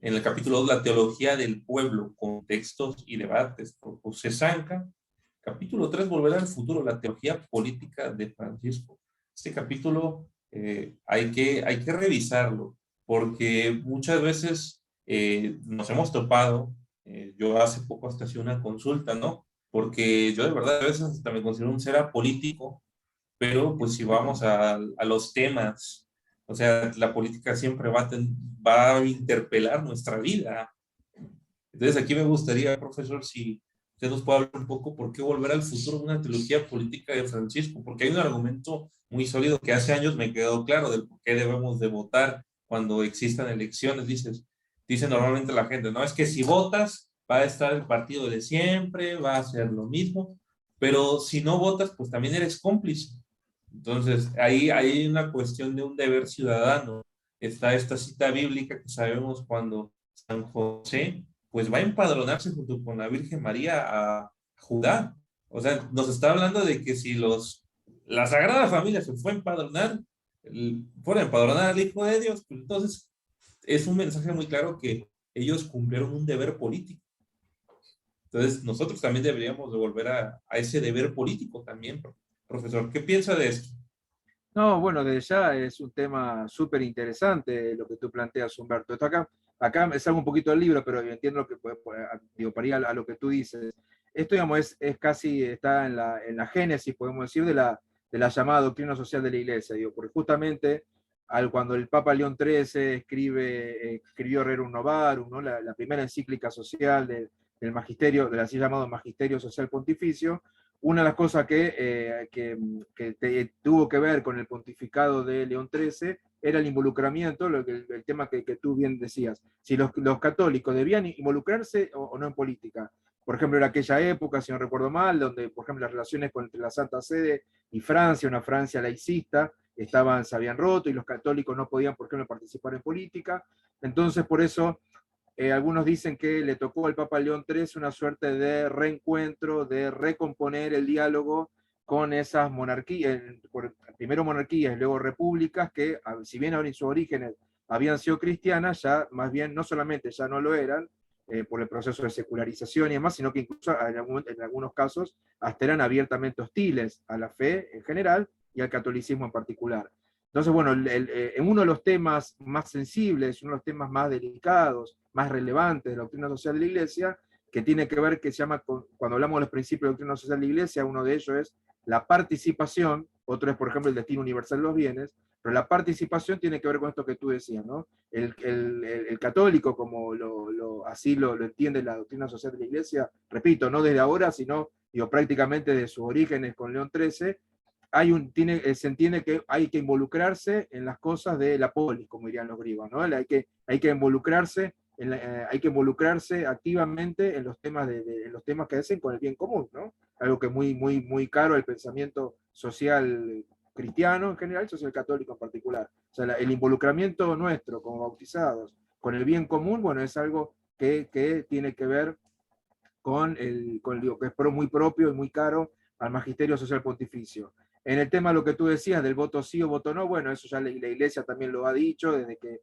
En el capítulo 2, la teología del pueblo, contextos y debates, por José Zanca. Capítulo 3, volver al futuro, la teología política de Francisco. Este capítulo hay que revisarlo, porque muchas veces nos hemos topado, yo hace poco hasta hacía una consulta, ¿no? Porque yo de verdad a veces hasta me considero un ser apolítico, pero pues si vamos a los temas, o sea, la política siempre va a interpelar nuestra vida. Entonces aquí me gustaría, profesor, si usted nos puede hablar un poco por qué volver al futuro de una teología política de Francisco, porque hay un argumento muy sólido que hace años me quedó claro del por qué debemos de votar cuando existan elecciones. Dice normalmente la gente, no, es que si votas va a estar el partido de siempre, va a ser lo mismo, pero si no votas, pues también eres cómplice. Entonces, ahí hay una cuestión de un deber ciudadano. Está esta cita bíblica que sabemos cuando San José pues va a empadronarse junto con la Virgen María a Judá. O sea, nos está hablando de que si la Sagrada Familia se fue a empadronar, fueron a empadronar al Hijo de Dios, pues entonces es un mensaje muy claro que ellos cumplieron un deber político. Entonces, nosotros también deberíamos de volver a ese deber político también, profesor. ¿Qué piensa de esto? No, bueno, desde ya es un tema súper interesante lo que tú planteas, Humberto. Esto acá me salgo un poquito del libro, pero entiendo que, digo, para ir a lo que tú dices. Esto, digamos, es casi, está en la génesis, podemos decir, de la llamada doctrina social de la Iglesia, digo, porque justamente cuando el Papa León XIII escribió Rerum Novarum, ¿no? La primera encíclica social del magisterio, del así llamado Magisterio Social Pontificio, una de las cosas que tuvo que ver con el pontificado de León XIII era el involucramiento, el tema que tú bien decías, si los católicos debían involucrarse o no en política. Por ejemplo, en aquella época, si no recuerdo mal, donde, por ejemplo, las relaciones entre la Santa Sede y Francia, una Francia laicista, se habían roto y los católicos no podían, por ejemplo, participar en política. Entonces, por eso algunos dicen que le tocó al Papa León XIII una suerte de reencuentro, de recomponer el diálogo con esas monarquías, primero monarquías y luego repúblicas, que si bien en sus orígenes habían sido cristianas, ya más bien no solamente ya no lo eran, por el proceso de secularización y demás, sino que incluso en algunos casos hasta eran abiertamente hostiles a la fe en general y al catolicismo en particular. Entonces, bueno, en uno de los temas más sensibles, uno de los temas más delicados, más relevantes de la doctrina social de la Iglesia, que tiene que ver, que se llama, cuando hablamos de los principios de la doctrina social de la Iglesia, uno de ellos es la participación, otro es, por ejemplo, el destino universal de los bienes, pero la participación tiene que ver con esto que tú decías, ¿no? El católico, como así lo entiende la doctrina social de la Iglesia, repito, no desde ahora, sino digo, prácticamente de sus orígenes con León XIII, se entiende que hay que involucrarse en las cosas de la polis, como dirían los griegos, ¿no? Hay que involucrarse hay que involucrarse activamente en los temas, en los temas que hacen con el bien común, ¿no? Algo que es muy caro al pensamiento social cristiano en general, social católico en particular. O sea, el involucramiento nuestro como bautizados con el bien común, bueno, es algo que tiene que ver que es muy propio y muy caro al magisterio social pontificio. En el tema de lo que tú decías del voto sí o voto no, bueno, eso ya la Iglesia también lo ha dicho, desde que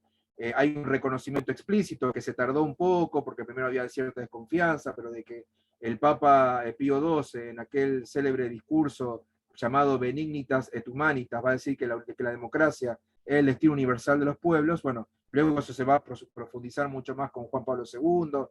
hay un reconocimiento explícito, que se tardó un poco, porque primero había cierta desconfianza, pero de que el Papa Pío XII, en aquel célebre discurso llamado Benignitas et Humanitas, va a decir que la democracia es el destino universal de los pueblos. Bueno, luego eso se va a profundizar mucho más con Juan Pablo II,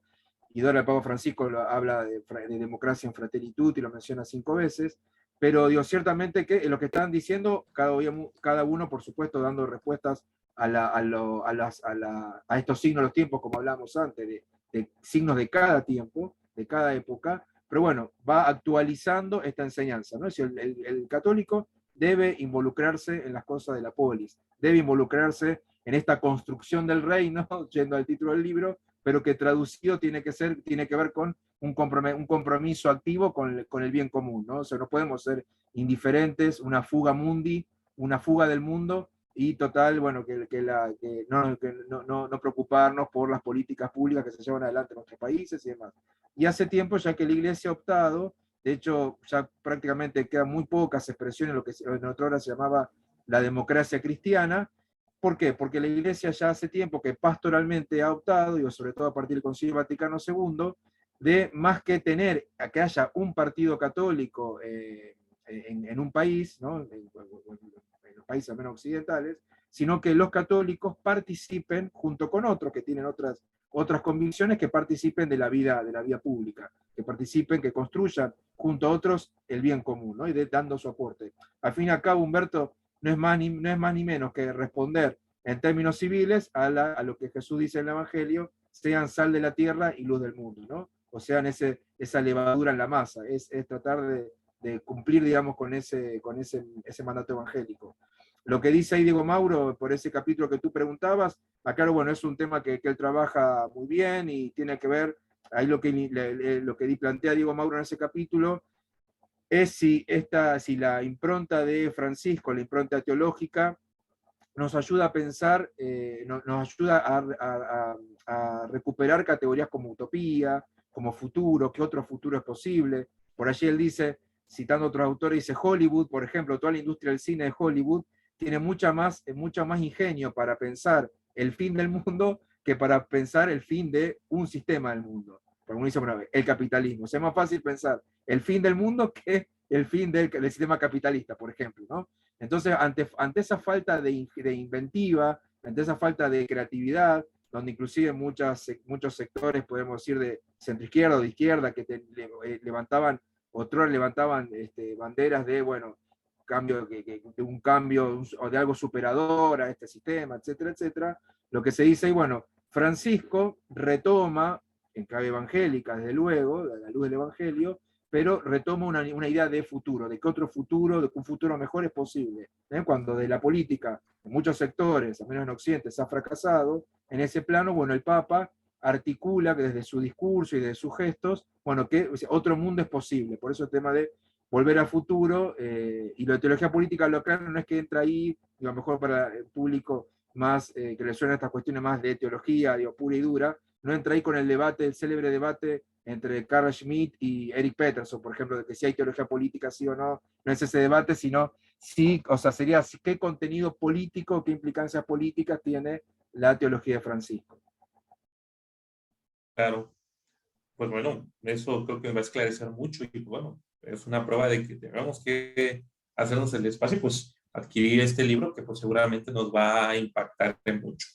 y ahora el Papa Francisco habla de democracia en Fratelli Tutti, lo menciona 5 veces, pero digo, ciertamente que lo que están diciendo, cada uno, por supuesto, dando respuestas a estos signos de los tiempos, como hablábamos antes, de signos de cada tiempo, de cada época, pero bueno, va actualizando esta enseñanza, ¿no? Es decir, el católico debe involucrarse en las cosas de la polis, debe involucrarse en esta construcción del reino, yendo al título del libro, pero que traducido tiene que ver con un compromiso activo con el bien común, ¿no? O sea, no podemos ser indiferentes, una fuga mundi, una fuga del mundo, y total, bueno, no preocuparnos por las políticas públicas que se llevan adelante en nuestros países y demás. Y hace tiempo ya que la Iglesia ha optado, de hecho, ya prácticamente quedan muy pocas expresiones, lo que en otra hora se llamaba la democracia cristiana. ¿Por qué? Porque la Iglesia ya hace tiempo que pastoralmente ha optado, y sobre todo a partir del Concilio Vaticano II, de más que tener, a que haya un partido católico en un país, ¿no? En los países al menos occidentales, sino que los católicos participen junto con otros que tienen otras convicciones, que participen de la vida pública, que participen, que construyan junto a otros el bien común, ¿no? Y dando su aporte. Al fin y al cabo, Humberto, no es más ni menos que responder en términos civiles a lo que Jesús dice en el Evangelio: sean sal de la tierra y luz del mundo, ¿no? O sea, esa levadura en la masa, es tratar de cumplir, digamos, con ese mandato evangélico. Lo que dice ahí Diego Mauro, por ese capítulo que tú preguntabas, acá, bueno, es un tema que él trabaja muy bien y tiene que ver, ahí lo que plantea Diego Mauro en ese capítulo, es si la impronta de Francisco, la impronta teológica, nos ayuda a pensar, nos ayuda a recuperar categorías como utopía, como futuro, qué otro futuro es posible. Por allí él dice, citando a otros autores, dice: Hollywood, por ejemplo, toda la industria del cine de Hollywood tiene mucho más ingenio para pensar el fin del mundo que para pensar el fin de un sistema del mundo. Como dice una vez, el capitalismo. O sea, es más fácil pensar el fin del mundo que el fin del sistema capitalista, por ejemplo, ¿no? Entonces, ante esa falta de inventiva, ante esa falta de creatividad, donde inclusive muchos sectores, podemos decir, de centroizquierda o de izquierda, que levantaban banderas de, bueno, de un cambio o de algo superador a este sistema, etcétera, etcétera, lo que se dice, y bueno, Francisco retoma, en clave evangélica, desde luego, a la luz del Evangelio, pero retoma una idea de futuro, de que otro futuro, de que un futuro mejor es posible. Cuando de la política, en muchos sectores, al menos en Occidente, se ha fracasado, en ese plano, bueno, el Papa articula desde su discurso y desde sus gestos, bueno, que otro mundo es posible. Por eso el tema de volver al futuro, y la teología política, lo claro, no es que entra ahí, digo, a lo mejor para el público más que le suenan estas cuestiones más de teología, digo, pura y dura, no entra ahí con el célebre debate entre Carl Schmitt y Eric Peterson, por ejemplo, de que si hay teología política, sí o no. No es ese debate, sino sí, o sea, sería qué contenido político, qué implicancias políticas tiene la teología de Francisco. Claro, pues bueno, eso creo que me va a esclarecer mucho, y bueno, es una prueba de que tenemos que hacernos el espacio, pues adquirir este libro que pues seguramente nos va a impactar en mucho.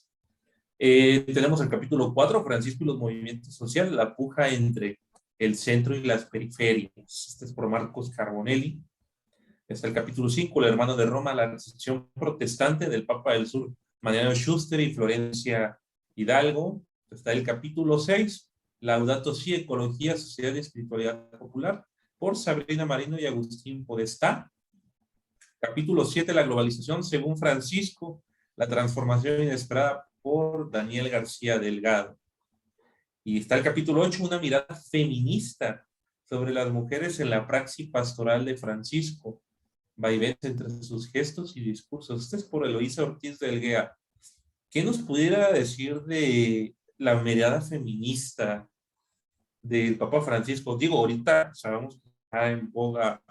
Tenemos el capítulo 4, Francisco y los movimientos sociales, la puja entre el centro y las periferias. Este es por Marcos Carbonelli. Está el capítulo 5, el hermano de Roma, la recepción protestante del Papa del Sur, Mariano Schuster y Florencia Hidalgo. Está el capítulo 6, Laudato Si, Ecología, Sociedad y Espiritualidad Popular, por Sabrina Marino y Agustín Podestá. Capítulo 7, la globalización según Francisco, la transformación inesperada, por Daniel García Delgado. Y está el capítulo 8, una mirada feminista sobre las mujeres en la praxis pastoral de Francisco, vaivenes entre sus gestos y discursos. Este es por Eloísa Ortiz de Elguea. ¿Qué nos pudiera decir de la mirada feminista del Papa Francisco? Digo, ahorita sabemos que está en boga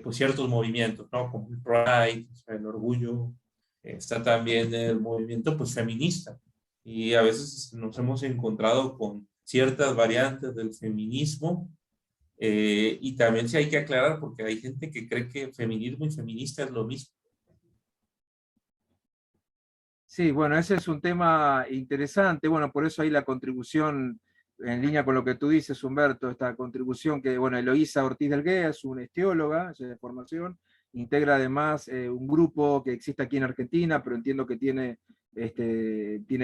pues ciertos movimientos, ¿no? Como el Pride, o sea, el orgullo, está también el movimiento pues feminista. Y a veces nos hemos encontrado con ciertas variantes del feminismo, y también sí hay que aclarar porque hay gente que cree que feminismo y feminista es lo mismo. Sí, bueno, ese es un tema interesante. Bueno, por eso ahí la contribución, en línea con lo que tú dices, Humberto, esta contribución que, bueno, Eloísa Ortiz Delguea es una teóloga de formación, integra además un grupo que existe aquí en Argentina, pero entiendo que tiene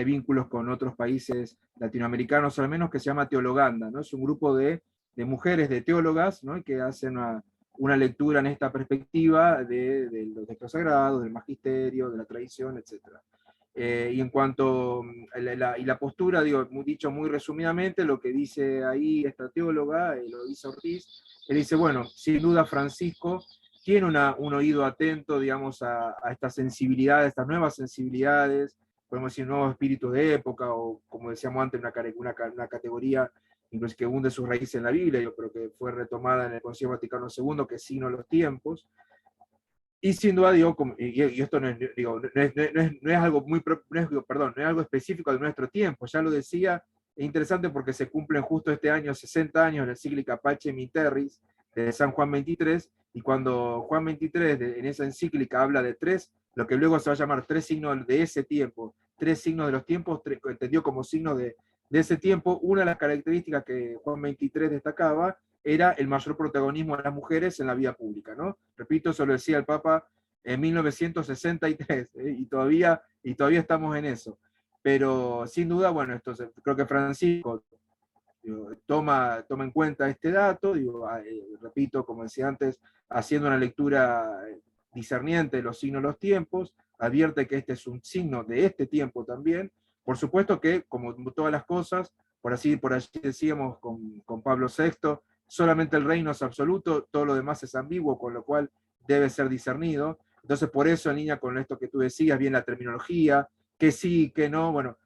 vínculos con otros países latinoamericanos, al menos, que se llama Teologanda, ¿no? Es un grupo de mujeres, de teólogas, ¿no? Que hacen una lectura en esta perspectiva de los textos sagrados, del magisterio, de la tradición, etcétera. Y en cuanto y la postura, digo, dicho muy resumidamente, lo que dice ahí esta teóloga, Eloísa Ortiz, que dice, bueno, sin duda Francisco tiene un oído atento, digamos, a estas sensibilidades, estas nuevas sensibilidades, podemos decir nuevos espíritus de época, o como decíamos antes, una categoría incluso que hunde sus raíces en la Biblia, yo creo que fue retomada en el Concilio Vaticano II, que es signo de los tiempos. Y sin duda, digo, y esto no es, digo, no es algo muy, no es algo específico de nuestro tiempo, ya lo decía, es interesante porque se cumplen justo este año 60 años de la encíclica Pacem in Terris de San Juan XXIII, y cuando Juan XXIII en esa encíclica habla de lo que luego se va a llamar tres signos de ese tiempo, tres signos de los tiempos, entendió como signos de ese tiempo, una de las características que Juan XXIII destacaba era el mayor protagonismo de las mujeres en la vida pública, ¿no? Repito, eso lo decía el Papa en 1963, y todavía estamos en eso. Pero sin duda, bueno, creo que Francisco toma en cuenta este dato, repito, como decía antes, haciendo una lectura discerniente de los signos de los tiempos, advierte que este es un signo de este tiempo también. Por supuesto que, como todas las cosas, por allí decíamos con Pablo VI, solamente el reino es absoluto, todo lo demás es ambiguo, con lo cual debe ser discernido. Entonces, por eso, en línea con esto que tú decías, bien la terminología, que sí, que no, bueno,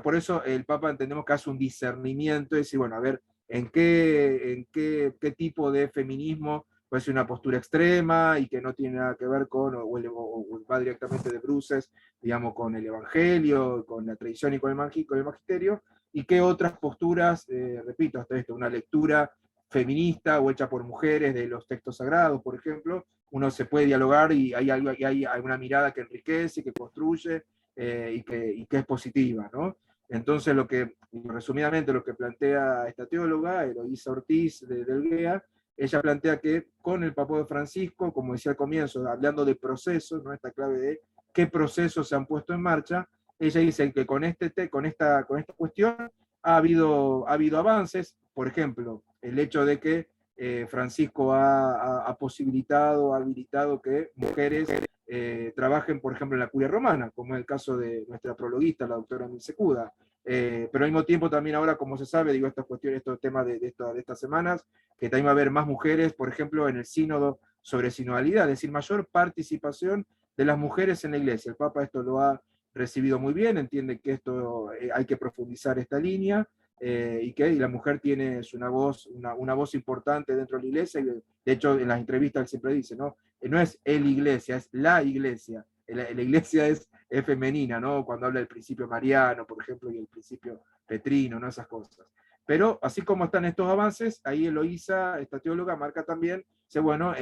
por eso el Papa entendemos que hace un discernimiento y decir, bueno, a ver, qué tipo de feminismo puede ser una postura extrema y que no tiene nada que ver con, o va directamente de bruces, digamos, con el Evangelio, con la tradición y con el magisterio, y qué otras posturas, repito, hasta esto, una lectura feminista o hecha por mujeres de los textos sagrados, por ejemplo, uno se puede dialogar y hay una mirada que enriquece, que construye, y que es positiva, ¿no? Entonces, resumidamente, lo que plantea esta teóloga, Eloísa Ortiz de Elguea, ella plantea que con el papado de Francisco, como decía al comienzo, hablando de procesos, ¿no? Esta clave de qué procesos se han puesto en marcha, ella dice que con esta cuestión ha habido avances, por ejemplo, el hecho de que Francisco ha posibilitado, ha habilitado que mujeres trabajen, por ejemplo, en la curia romana, como es el caso de nuestra prologuista, la doctora Milce Cuda. Pero al mismo tiempo también ahora, como se sabe, digo, estas cuestiones, estos temas de estas semanas, que también va a haber más mujeres, por ejemplo, en el sínodo sobre sinodalidad, es decir, mayor participación de las mujeres en la iglesia. El Papa esto lo ha recibido muy bien, entiende que esto hay que profundizar esta línea, y la mujer tiene una voz importante dentro de la iglesia, y de hecho en las entrevistas él siempre dice, ¿no? No es el iglesia, es la iglesia. La iglesia es femenina, ¿no? Cuando habla del principio mariano, por ejemplo, y el principio petrino, ¿no? Esas cosas. Pero así como están estos avances, ahí Eloísa, esta teóloga, marca también, bueno,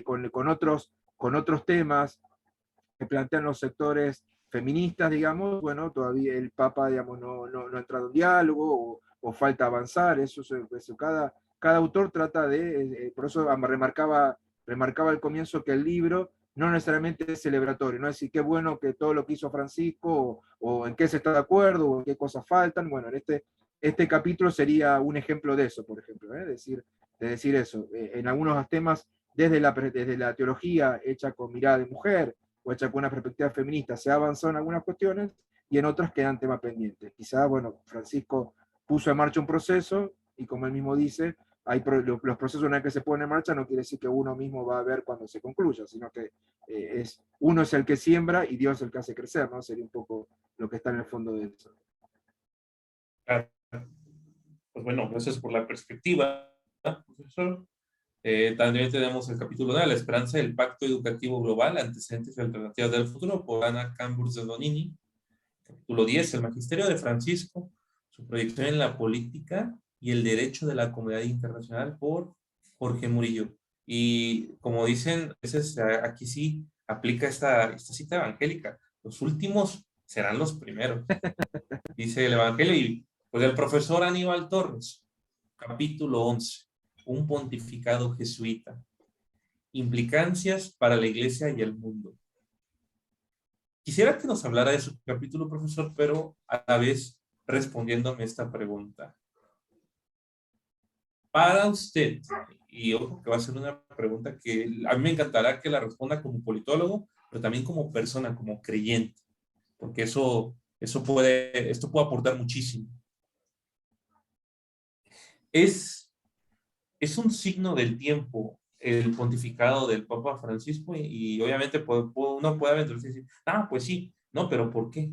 con otros temas que plantean los sectores feministas, digamos, bueno, todavía el Papa, digamos, no ha entrado en diálogo, o falta avanzar, cada autor trata por eso remarcaba remarcaba al comienzo que el libro no necesariamente es celebratorio, no es decir, qué bueno que todo lo que hizo Francisco, o en qué se está de acuerdo, o en qué cosas faltan. Bueno, en este capítulo sería un ejemplo de eso, por ejemplo, de decir eso. En algunos temas, desde la teología hecha con mirada de mujer, o hecha con una perspectiva feminista, se ha avanzado en algunas cuestiones, y en otras quedan temas pendientes. Quizá, bueno, Francisco puso en marcha un proceso, y como él mismo dice, los procesos una vez que se ponen en marcha no quiere decir que uno mismo va a ver cuando se concluya, sino que uno es el que siembra y Dios es el que hace crecer, ¿no? Sería un poco lo que está en el fondo de eso. Claro. Pues bueno, gracias por la perspectiva, profesor. También tenemos el capítulo de la esperanza del pacto educativo global, antecedentes y alternativas del futuro, por Ana Camburs de Donini. Capítulo 10, el magisterio de Francisco, su proyección en la política y el derecho de la comunidad internacional, por Jorge Murillo. Y como dicen, aquí sí aplica esta cita evangélica: los últimos serán los primeros. Dice el evangelio. Y pues el profesor Aníbal Torres, capítulo 11, un pontificado jesuita, implicancias para la iglesia y el mundo. Quisiera que nos hablara de su capítulo, profesor, pero a la vez respondiéndome esta pregunta. Para usted, y ojo que va a ser una pregunta que a mí me encantará que la responda como politólogo, pero también como persona, como creyente, porque esto puede aportar muchísimo. Es un signo del tiempo el pontificado del Papa Francisco, y obviamente uno puede aventurarse y decir, pues sí, no, pero ¿por qué?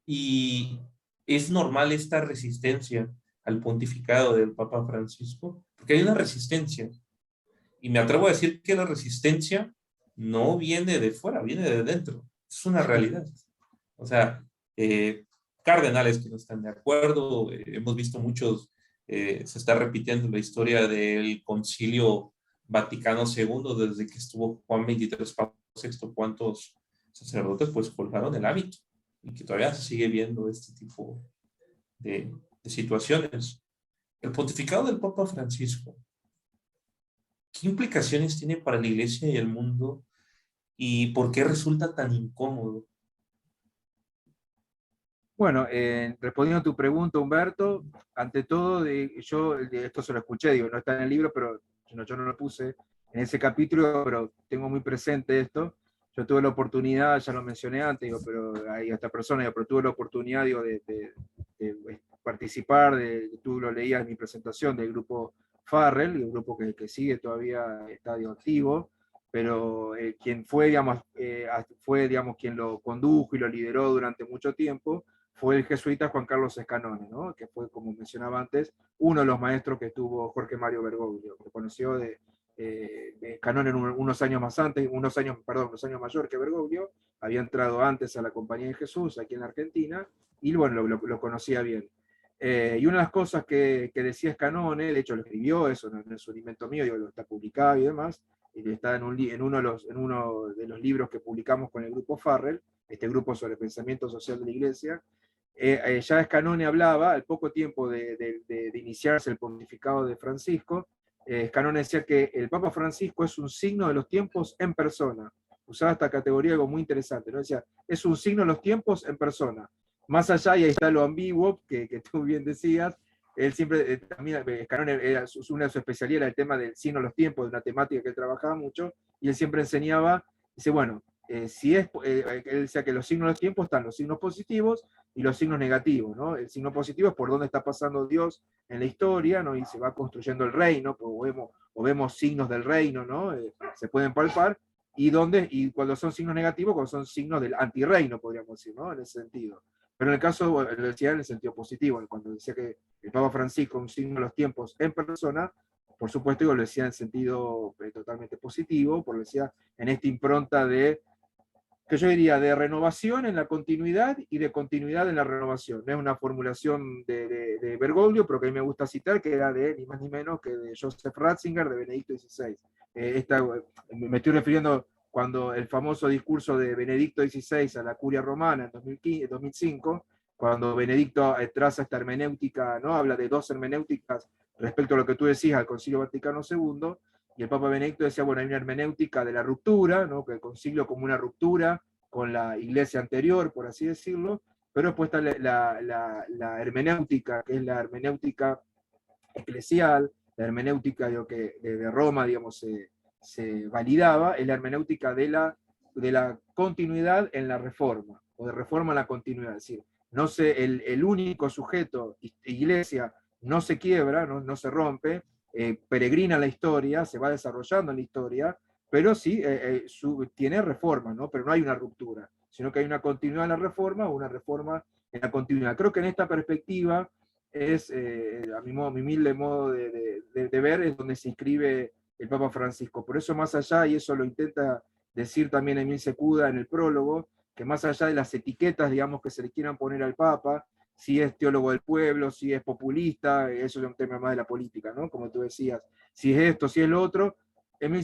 Y es normal esta resistencia al pontificado del Papa Francisco, porque hay una resistencia, y me atrevo a decir que la resistencia no viene de fuera, viene de dentro, es una realidad. O sea, cardenales que no están de acuerdo, hemos visto muchos, se está repitiendo la historia del Concilio Vaticano II, desde que estuvo Juan XXIII, Pablo VI, cuántos sacerdotes pues colgaron el hábito, y que todavía se sigue viendo este tipo de situaciones. El pontificado del Papa Francisco, ¿qué implicaciones tiene para la iglesia y el mundo, y por qué resulta tan incómodo? Bueno, respondiendo a tu pregunta, Humberto, ante todo, esto se lo escuché, digo, no está en el libro, pero yo no lo puse en ese capítulo, pero tengo muy presente esto. Yo tuve la oportunidad, ya lo mencioné antes, digo, pero hay esta persona, digo, pero tuve la oportunidad, digo, de participar, tú lo leías en mi presentación, del grupo Farrell, un grupo que sigue todavía, está digo, activo, pero quien fue, digamos, quien lo condujo y lo lideró durante mucho tiempo fue el jesuita Juan Carlos Escanone, ¿no? Que fue, como mencionaba antes, uno de los maestros que tuvo Jorge Mario Bergoglio, que conoció de Escanone unos años mayor que Bergoglio, había entrado antes a la Compañía de Jesús aquí en la Argentina, y bueno, lo conocía bien. Y una de las cosas que decía Escanone, de hecho lo escribió, eso no es un invento mío, digo, lo está publicado y demás, y está en uno de los libros que publicamos con el grupo Farrell, este grupo sobre pensamiento social de la Iglesia. Ya Escanone hablaba, al poco tiempo de iniciarse el pontificado de Francisco, Escanone decía que el Papa Francisco es un signo de los tiempos en persona. Usaba esta categoría, algo muy interesante, ¿no? Decía, es un signo de los tiempos en persona. Más allá, y ahí está lo ambiguo, que tú bien decías, él siempre, también, Escanone, una de sus especialidades era el tema del signo de los tiempos, de una temática que él trabajaba mucho, y él siempre enseñaba, dice, bueno, él decía que los signos de los tiempos están los signos positivos y los signos negativos, ¿no? El signo positivo es por dónde está pasando Dios en la historia, ¿no? Y se va construyendo el reino, pues vemos signos del reino, ¿no? Se pueden palpar, y cuando son signos negativos, cuando son signos del antirreino, podríamos decir, ¿no? En ese sentido. Pero en el caso, bueno, lo decía en el sentido positivo, cuando decía que el Papa Francisco, un signo de los tiempos en persona, por supuesto, yo lo decía en sentido totalmente positivo, porque lo decía en esta impronta que yo diría, de renovación en la continuidad y de continuidad en la renovación. No es una formulación de Bergoglio, pero que a mí me gusta citar, que era de ni más ni menos que de Joseph Ratzinger, de Benedicto XVI. Me estoy refiriendo cuando el famoso discurso de Benedicto XVI a la curia romana en 2005, cuando Benedicto traza esta hermenéutica, ¿no? Habla de dos hermenéuticas respecto a lo que tú decías al Concilio Vaticano II, y el Papa Benedicto decía, bueno, hay una hermenéutica de la ruptura, ¿no? Que el concilio como una ruptura con la iglesia anterior, por así decirlo, pero después está la hermenéutica, que es la hermenéutica eclesial, la hermenéutica digo, que de Roma, digamos, se validaba, es la hermenéutica de la continuidad en la reforma, o de reforma en la continuidad, es decir, no se, el único sujeto, iglesia, no se quiebra, no se rompe, peregrina en la historia, se va desarrollando en la historia, pero sí tiene reforma, ¿no? Pero no hay una ruptura, sino que hay una continuidad en la reforma o una reforma en la continuidad. Creo que en esta perspectiva es, a mi humilde modo de ver, es donde se inscribe el Papa Francisco. Por eso más allá, y eso lo intenta decir también Emil Secuda en el prólogo, que más allá de las etiquetas, digamos, que se le quieran poner al Papa, si es teólogo del pueblo, si es populista, eso es un tema más de la política, ¿no? Como tú decías, si es esto, si es lo otro. Emil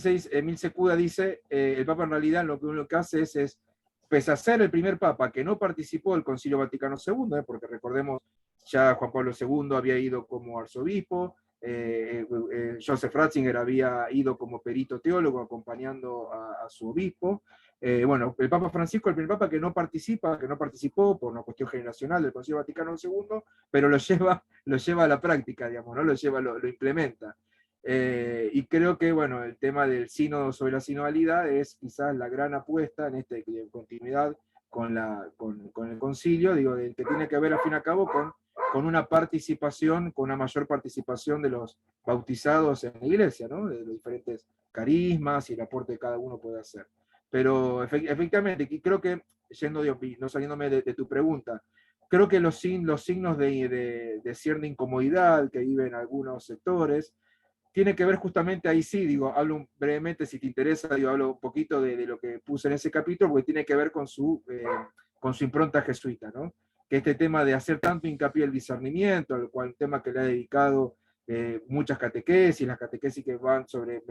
Secuda dice, el Papa en realidad lo que uno que hace es, pese a ser el primer Papa que no participó del Concilio Vaticano II, porque recordemos, ya Juan Pablo II había ido como arzobispo, Joseph Ratzinger había ido como perito teólogo acompañando a su obispo. Bueno, el Papa Francisco, el primer Papa que no participa, que no participó por una cuestión generacional del Concilio Vaticano II, pero lo lleva a la práctica, digamos, ¿no? Lo implementa. Y creo que, bueno, el tema del sínodo sobre la sinodalidad es quizás la gran apuesta en esta continuidad con el concilio, digo, que tiene que ver al fin y al cabo con una participación, con una mayor participación de los bautizados en la iglesia, ¿no? De los diferentes carismas y el aporte que cada uno puede hacer. Pero efectivamente, creo que, no saliéndome de tu pregunta, creo que los signos de cierta incomodidad que viven algunos sectores, tiene que ver justamente ahí sí, digo, hablo brevemente, si te interesa, digo, hablo un poquito de lo que puse en ese capítulo, porque tiene que ver con su impronta jesuita, ¿no? Que este tema de hacer tanto hincapié el discernimiento, al cual tema que le ha dedicado muchas catequesis, las catequesis que van sobre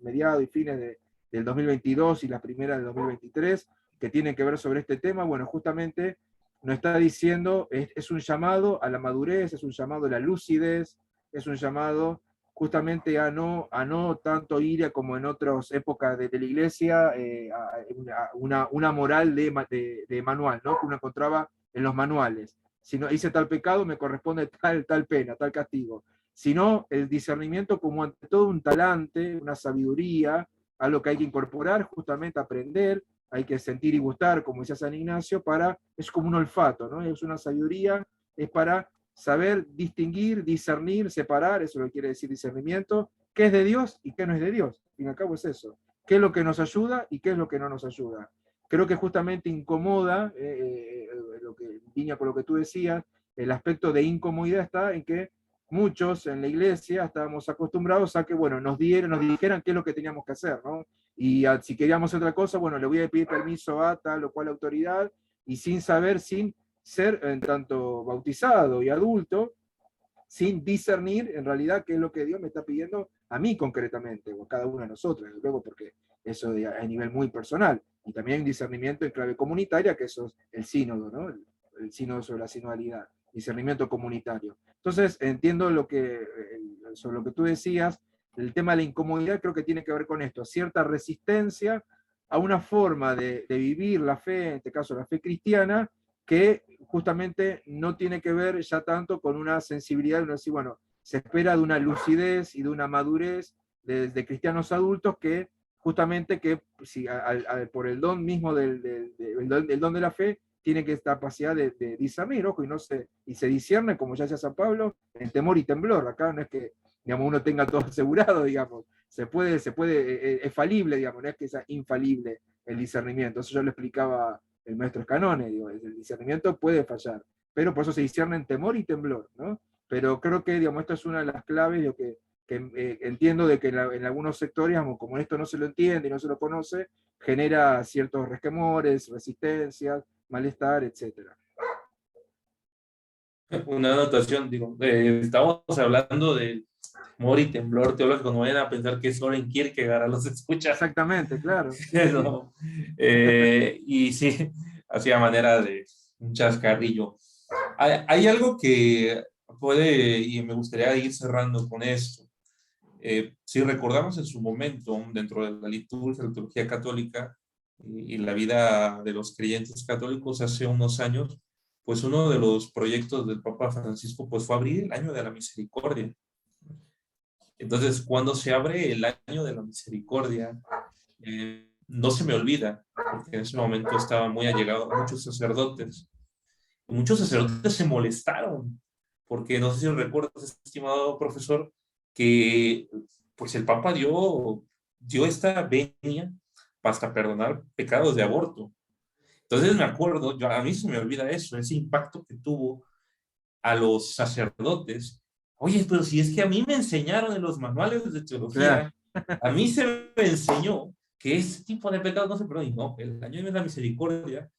mediados y fines del 2022 y las primeras del 2023, que tienen que ver sobre este tema, bueno, justamente nos está diciendo, es un llamado a la madurez, es un llamado a la lucidez, es un llamado justamente a no tanto ir como en otras épocas de la iglesia, una moral de manual, ¿no? Que uno encontraba en los manuales. Si no hice tal pecado, me corresponde tal pena, tal castigo. Sino el discernimiento como ante todo un talante, una sabiduría, algo que hay que incorporar, justamente aprender, hay que sentir y gustar, como decía San Ignacio, es como un olfato, ¿no? Es una sabiduría, es para saber distinguir, discernir, separar, eso lo quiere decir discernimiento, qué es de Dios y qué no es de Dios. Al fin y al cabo es eso. ¿Qué es lo que nos ayuda y qué es lo que no nos ayuda? Creo que justamente incomoda, lo que, en línea con lo que tú decías, el aspecto de incomodidad está en que muchos en la iglesia estábamos acostumbrados a que, bueno, nos dijeran qué es lo que teníamos que hacer, ¿no? Y si queríamos otra cosa, bueno, le voy a pedir permiso a tal o cual autoridad, y sin saber, sin ser en tanto bautizado y adulto, sin discernir en realidad qué es lo que Dios me está pidiendo a mí concretamente, o a cada uno de nosotros, luego porque eso a nivel muy personal, y también hay un discernimiento en clave comunitaria, que eso es el sínodo, ¿no? El sínodo sobre la sinodalidad, discernimiento comunitario. Entonces, entiendo sobre lo que tú decías, el tema de la incomodidad creo que tiene que ver con esto, cierta resistencia a una forma de vivir la fe, en este caso la fe cristiana, que justamente no tiene que ver ya tanto con una sensibilidad, uno decir, bueno, se espera de una lucidez y de una madurez de cristianos adultos que justamente que si, por el don mismo el don de la fe, tiene que esta capacidad de discernir, ojo, y se discierne, como ya decía San Pablo, en temor y temblor. Acá no es que, digamos, uno tenga todo asegurado, digamos, se puede, es falible, digamos, no es que sea infalible el discernimiento. Eso yo lo explicaba el maestro Escanone, digo, el discernimiento puede fallar, pero por eso se discierne en temor y temblor, ¿no? Pero creo que, digamos, esto es una de las claves, digo, que entiendo de que en algunos sectores, digamos, como esto no se lo entiende y no se lo conoce, genera ciertos resquemores, resistencias, malestar, etc. Una anotación, digo, estamos hablando de temor y temblor teológico, no vayan a pensar que es Soren Kierkegaard a los escucha. Exactamente, claro. No. Y sí, hacía manera de un chascarrillo. Hay algo que puede, y me gustaría ir cerrando con esto. Si recordamos en su momento, dentro de la liturgia católica y la vida de los creyentes católicos hace unos años, pues uno de los proyectos del Papa Francisco pues fue abrir el año de la misericordia. Entonces, cuando se abre el año de la misericordia, no se me olvida, porque en ese momento estaba muy allegado a muchos sacerdotes. Y muchos sacerdotes se molestaron, porque no sé si recuerdas, estimado profesor, que pues el Papa dio esta venia hasta perdonar pecados de aborto. Entonces me acuerdo, a mí se me olvida eso, ese impacto que tuvo a los sacerdotes. Oye, pero si es que a mí me enseñaron en los manuales de Claro. teología, a mí se me enseñó que ese tipo de pecados no se perdonan. No, el año de la misericordia.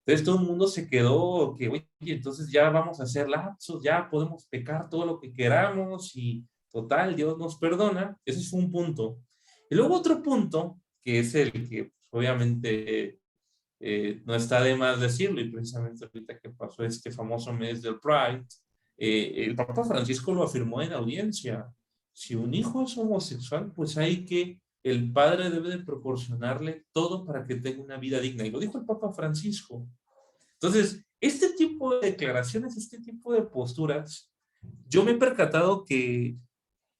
Entonces todo el mundo se quedó que, oye, entonces ya vamos a hacer lapsos, ya podemos pecar todo lo que queramos y total, Dios nos perdona. Ese fue un punto. Y luego otro punto, que es el que pues, obviamente no está de más decirlo, y precisamente ahorita que pasó este famoso mes del Pride, el Papa Francisco lo afirmó en audiencia. Si un hijo es homosexual, pues el padre debe de proporcionarle todo para que tenga una vida digna. Y lo dijo el Papa Francisco. Entonces, este tipo de declaraciones, este tipo de posturas, yo me he percatado que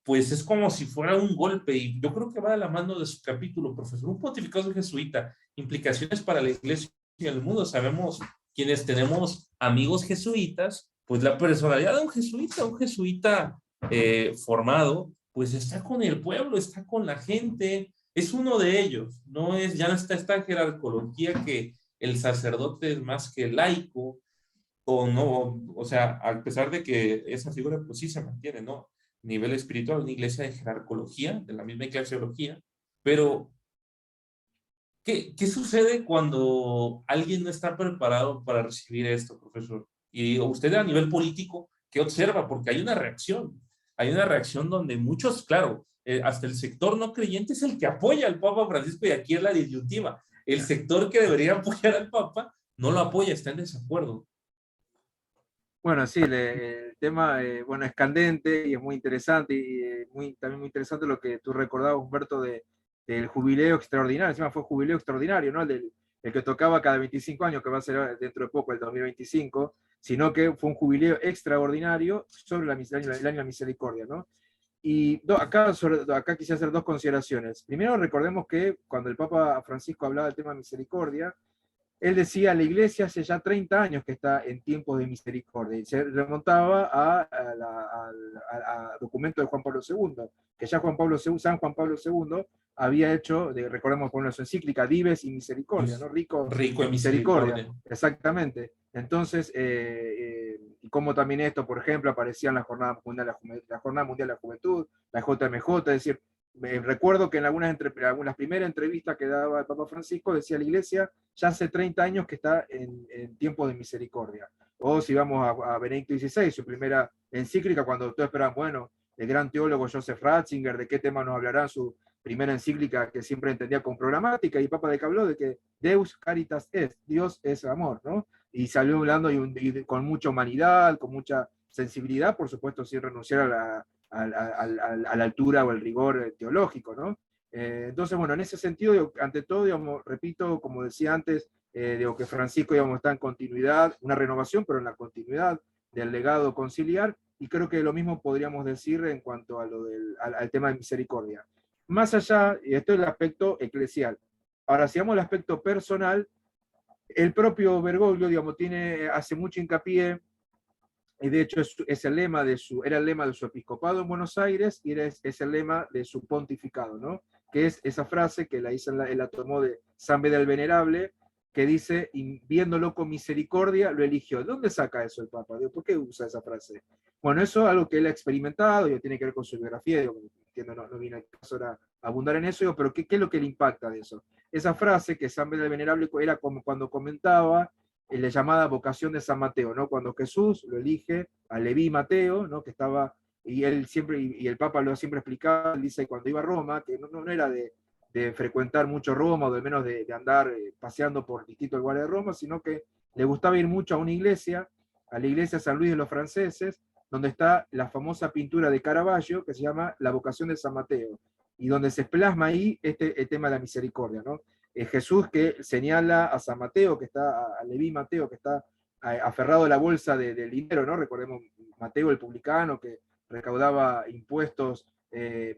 pues es como si fuera un golpe, y yo creo que va de la mano de su capítulo, profesor, un pontificado jesuita, implicaciones para la iglesia y el mundo. Sabemos quienes tenemos amigos jesuitas, pues la personalidad de un jesuita formado, pues está con el pueblo, está con la gente, es uno de ellos, ya no está esta jerarcología que el sacerdote es más que laico, o no, o sea, a pesar de que esa figura pues sí se mantiene, ¿no? Nivel espiritual, una iglesia de jerarcología, de la misma eclesiología, pero ¿qué sucede cuando alguien no está preparado para recibir esto, profesor? Y usted a nivel político, ¿qué observa? Porque hay una reacción donde muchos, claro, hasta el sector no creyente es el que apoya al Papa Francisco y aquí es la disyuntiva. El sector que debería apoyar al Papa no lo apoya, está en desacuerdo. Bueno, sí, el tema bueno, es candente y es muy interesante y también muy interesante lo que tú recordabas, Humberto, del jubileo extraordinario. Encima fue jubileo extraordinario, ¿no? El que tocaba cada 25 años, que va a ser dentro de poco, el 2025, sino que fue un jubileo extraordinario sobre el año de la misericordia, ¿no? Y acá quisiera hacer dos consideraciones. Primero, recordemos que cuando el Papa Francisco hablaba del tema de misericordia, él decía, la iglesia hace ya 30 años que está en tiempos de misericordia, y se remontaba a documento de Juan Pablo II, que ya San Juan Pablo II había hecho, recordemos por su encíclica, Dives y Misericordia, ¿no? Rico, Rico en misericordia, misericordia. exactamente. Entonces, y como también esto, por ejemplo, aparecía en la Jornada Mundial de la Juventud, la JMJ, es decir, recuerdo que en algunas primeras entrevistas que daba el Papa Francisco decía la iglesia ya hace 30 años que está en tiempo de misericordia. O si vamos a Benedicto XVI, su primera encíclica, cuando todos esperaban, bueno, el gran teólogo Joseph Ratzinger, de qué tema nos hablará su primera encíclica que siempre entendía con programática, y el Papa de que habló de que Deus caritas est, Dios es amor, ¿no? Y salió hablando con mucha humanidad, con mucha sensibilidad, por supuesto, sin renunciar a la altura o el rigor teológico, ¿no? Entonces, bueno, en ese sentido, digo, ante todo, digamos, repito, como decía antes, digo que Francisco, digamos, está en continuidad, una renovación, pero en la continuidad del legado conciliar, y creo que lo mismo podríamos decir en cuanto a al tema de misericordia. Más allá, y esto es el aspecto eclesial. Ahora, si vamos al aspecto personal, el propio Bergoglio, digamos, hace mucho hincapié, y de hecho era el lema de su episcopado en Buenos Aires y es el lema de su pontificado, ¿no? Que es esa frase que él la tomó de San Beda el Venerable, que dice, y viéndolo con misericordia, lo eligió. ¿De dónde saca eso el Papa? ¿Por qué usa esa frase? Bueno, eso es algo que él ha experimentado, y tiene que ver con su biografía, entiendo, no viene el caso ahora a abundar en eso, pero ¿qué es lo que le impacta de eso? Esa frase que San Beda el Venerable era como cuando comentaba la llamada vocación de San Mateo, ¿no? Cuando Jesús lo elige a Leví Mateo, ¿no? Que estaba, y él siempre, y el Papa lo ha siempre explicado, él dice cuando iba a Roma, que no era de frecuentar mucho Roma, o de menos de andar paseando por distintos lugares de Roma, sino que le gustaba ir mucho a una iglesia, a la iglesia San Luis de los Franceses, donde está la famosa pintura de Caravaggio que se llama La vocación de San Mateo, y donde se plasma ahí el tema de la misericordia, ¿no? Jesús que señala a San Mateo, que está, a Leví Mateo, que está aferrado a la bolsa del dinero, ¿no? Recordemos Mateo el publicano, que recaudaba impuestos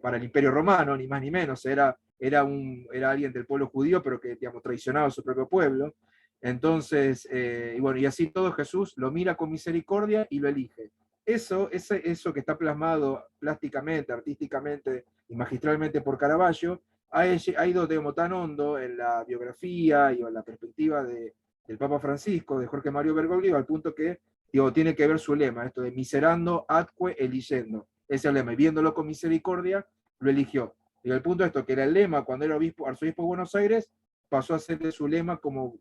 para el Imperio Romano, ni más ni menos, era alguien del pueblo judío, pero que, digamos, traicionaba a su propio pueblo. Entonces, y bueno, y así todo Jesús lo mira con misericordia y lo elige. Eso que está plasmado plásticamente, artísticamente y magistralmente por Caravaggio, ha ido, digamos, tan hondo en la biografía y en la perspectiva del Papa Francisco, de Jorge Mario Bergoglio, al punto que, digo, tiene que ver su lema, esto de miserando atque eligiendo. Ese es el lema, y viéndolo con misericordia, lo eligió. Y el punto es esto, que era el lema cuando era arzobispo de Buenos Aires, pasó a ser de su lema como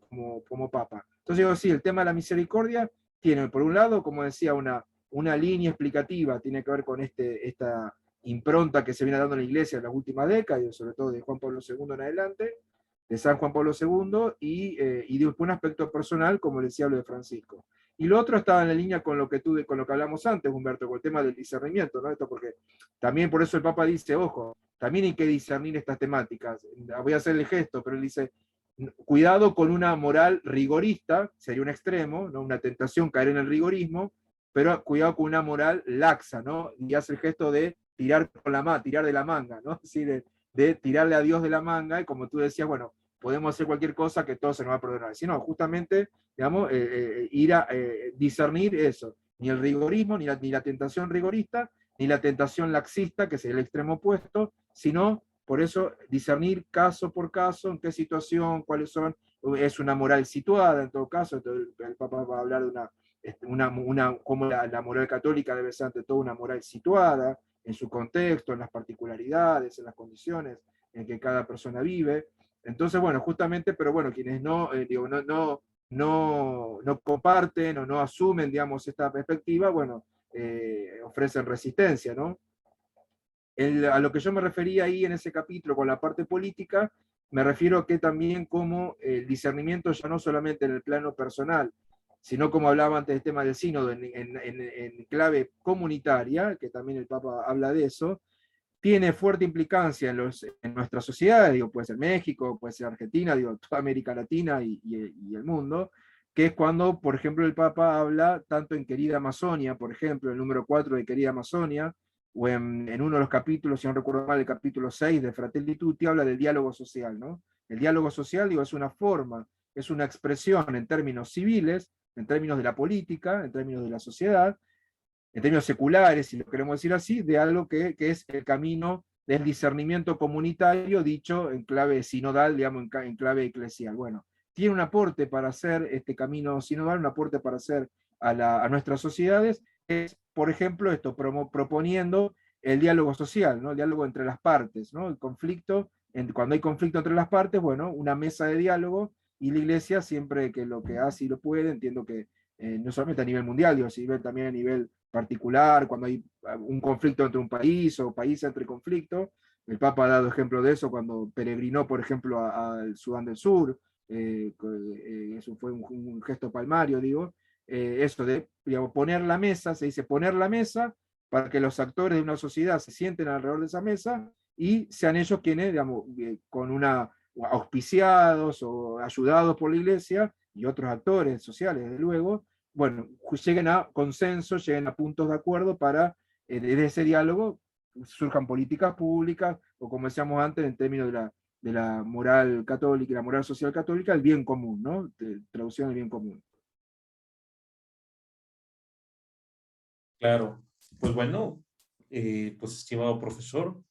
papa. Entonces digo, sí, el tema de la misericordia tiene, por un lado, como decía, una línea explicativa, tiene que ver con esta impronta que se viene dando en la iglesia en las últimas décadas, sobre todo de Juan Pablo II en adelante, de San Juan Pablo II, y de un aspecto personal, como le decía, lo de Francisco. Y lo otro estaba en la línea con lo que hablamos antes, Humberto, con el tema del discernimiento, ¿no? Esto porque también por eso el Papa dice, ojo, también hay que discernir estas temáticas. Voy a hacer el gesto, pero él dice, cuidado con una moral rigorista, sería un extremo, ¿no? Una tentación caer en el rigorismo, pero cuidado con una moral laxa, ¿no? Y hace el gesto de tirar tirar de la manga, ¿no? Así de tirarle a Dios de la manga, y como tú decías, bueno, podemos hacer cualquier cosa que todo se nos va a perdonar. Sino justamente, digamos, ir a discernir eso, ni el rigorismo, ni la tentación rigorista, ni la tentación laxista, que sería el extremo opuesto, sino, por eso, discernir caso por caso, en qué situación, cuáles son, es una moral situada, en todo caso, el Papa va a hablar de cómo la moral católica debe ser ante todo una moral situada, en su contexto, en las particularidades, en las condiciones en que cada persona vive. Entonces, bueno, justamente, pero bueno, quienes no comparten o no asumen, digamos, esta perspectiva, bueno, ofrecen resistencia, ¿no? A lo que yo me refería ahí en ese capítulo con la parte política, me refiero a que también como el discernimiento ya no solamente en el plano personal, sino como hablaba antes del tema del sínodo, en clave comunitaria, que también el Papa habla de eso, tiene fuerte implicancia en nuestra sociedad, digo, puede ser México, puede ser Argentina, digo, toda América Latina y el mundo, que es cuando, por ejemplo, el Papa habla tanto en Querida Amazonia, por ejemplo, el número 4 de Querida Amazonia, o en uno de los capítulos, si no recuerdo mal, el capítulo 6 de Fratelli Tutti, habla del diálogo social, ¿no? El diálogo social, digo, es una forma, es una expresión en términos civiles, en términos de la política, en términos de la sociedad, en términos seculares, si lo queremos decir así, de algo que es el camino del discernimiento comunitario, dicho en clave sinodal, digamos, en clave eclesial. Bueno, tiene un aporte para hacer este camino sinodal, un aporte para hacer a nuestras sociedades, es, por ejemplo, esto, proponiendo el diálogo social, ¿no? El diálogo entre las partes, ¿no? El conflicto, cuando hay conflicto entre las partes, bueno, una mesa de diálogo, y la iglesia siempre que lo que hace y lo puede, entiendo que no solamente a nivel mundial, digo, sino también a nivel particular, cuando hay un conflicto entre un país o país entre conflicto. El Papa ha dado ejemplo de eso cuando peregrinó, por ejemplo, al Sudán del Sur. Eso fue un gesto palmario, digo. Eso de, digamos, poner la mesa, se dice poner la mesa para que los actores de una sociedad se sienten alrededor de esa mesa y sean ellos quienes, digamos, con una auspiciados o ayudados por la iglesia y otros actores sociales, desde luego, bueno, lleguen a consensos, lleguen a puntos de acuerdo para, desde ese diálogo, surjan políticas públicas, o como decíamos antes, en términos de la moral católica y la moral social católica, el bien común, ¿no? Traducción del bien común. Claro. Pues bueno, pues estimado profesor,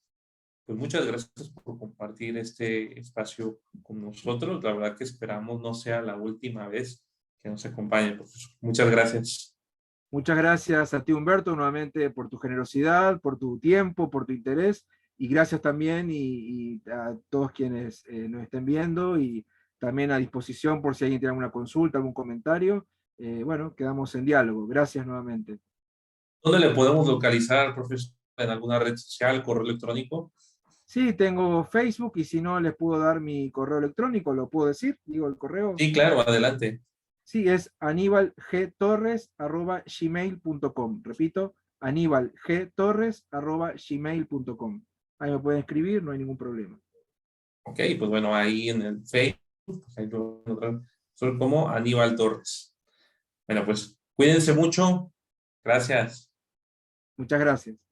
pues muchas gracias por compartir este espacio con nosotros. La verdad que esperamos no sea la última vez que nos acompañe, profesor. Muchas gracias. Muchas gracias a ti, Humberto, nuevamente por tu generosidad, por tu tiempo, por tu interés, y gracias también y a todos quienes nos estén viendo, y también a disposición por si alguien tiene alguna consulta, algún comentario. Bueno, quedamos en diálogo. Gracias nuevamente. ¿Dónde le podemos localizar, profesor? ¿En alguna red social, correo electrónico? Sí, tengo Facebook, y si no les puedo dar mi correo electrónico, lo puedo decir, digo el correo. Sí, claro, adelante. Sí, es anibalgtorres@gmail.com. Repito, anibalgtorres@gmail.com. Ahí me pueden escribir, no hay ningún problema. Ok, pues bueno, ahí en el Facebook, pues ahí lo encuentran solo como Aníbal Torres. Bueno, pues cuídense mucho. Gracias. Muchas gracias.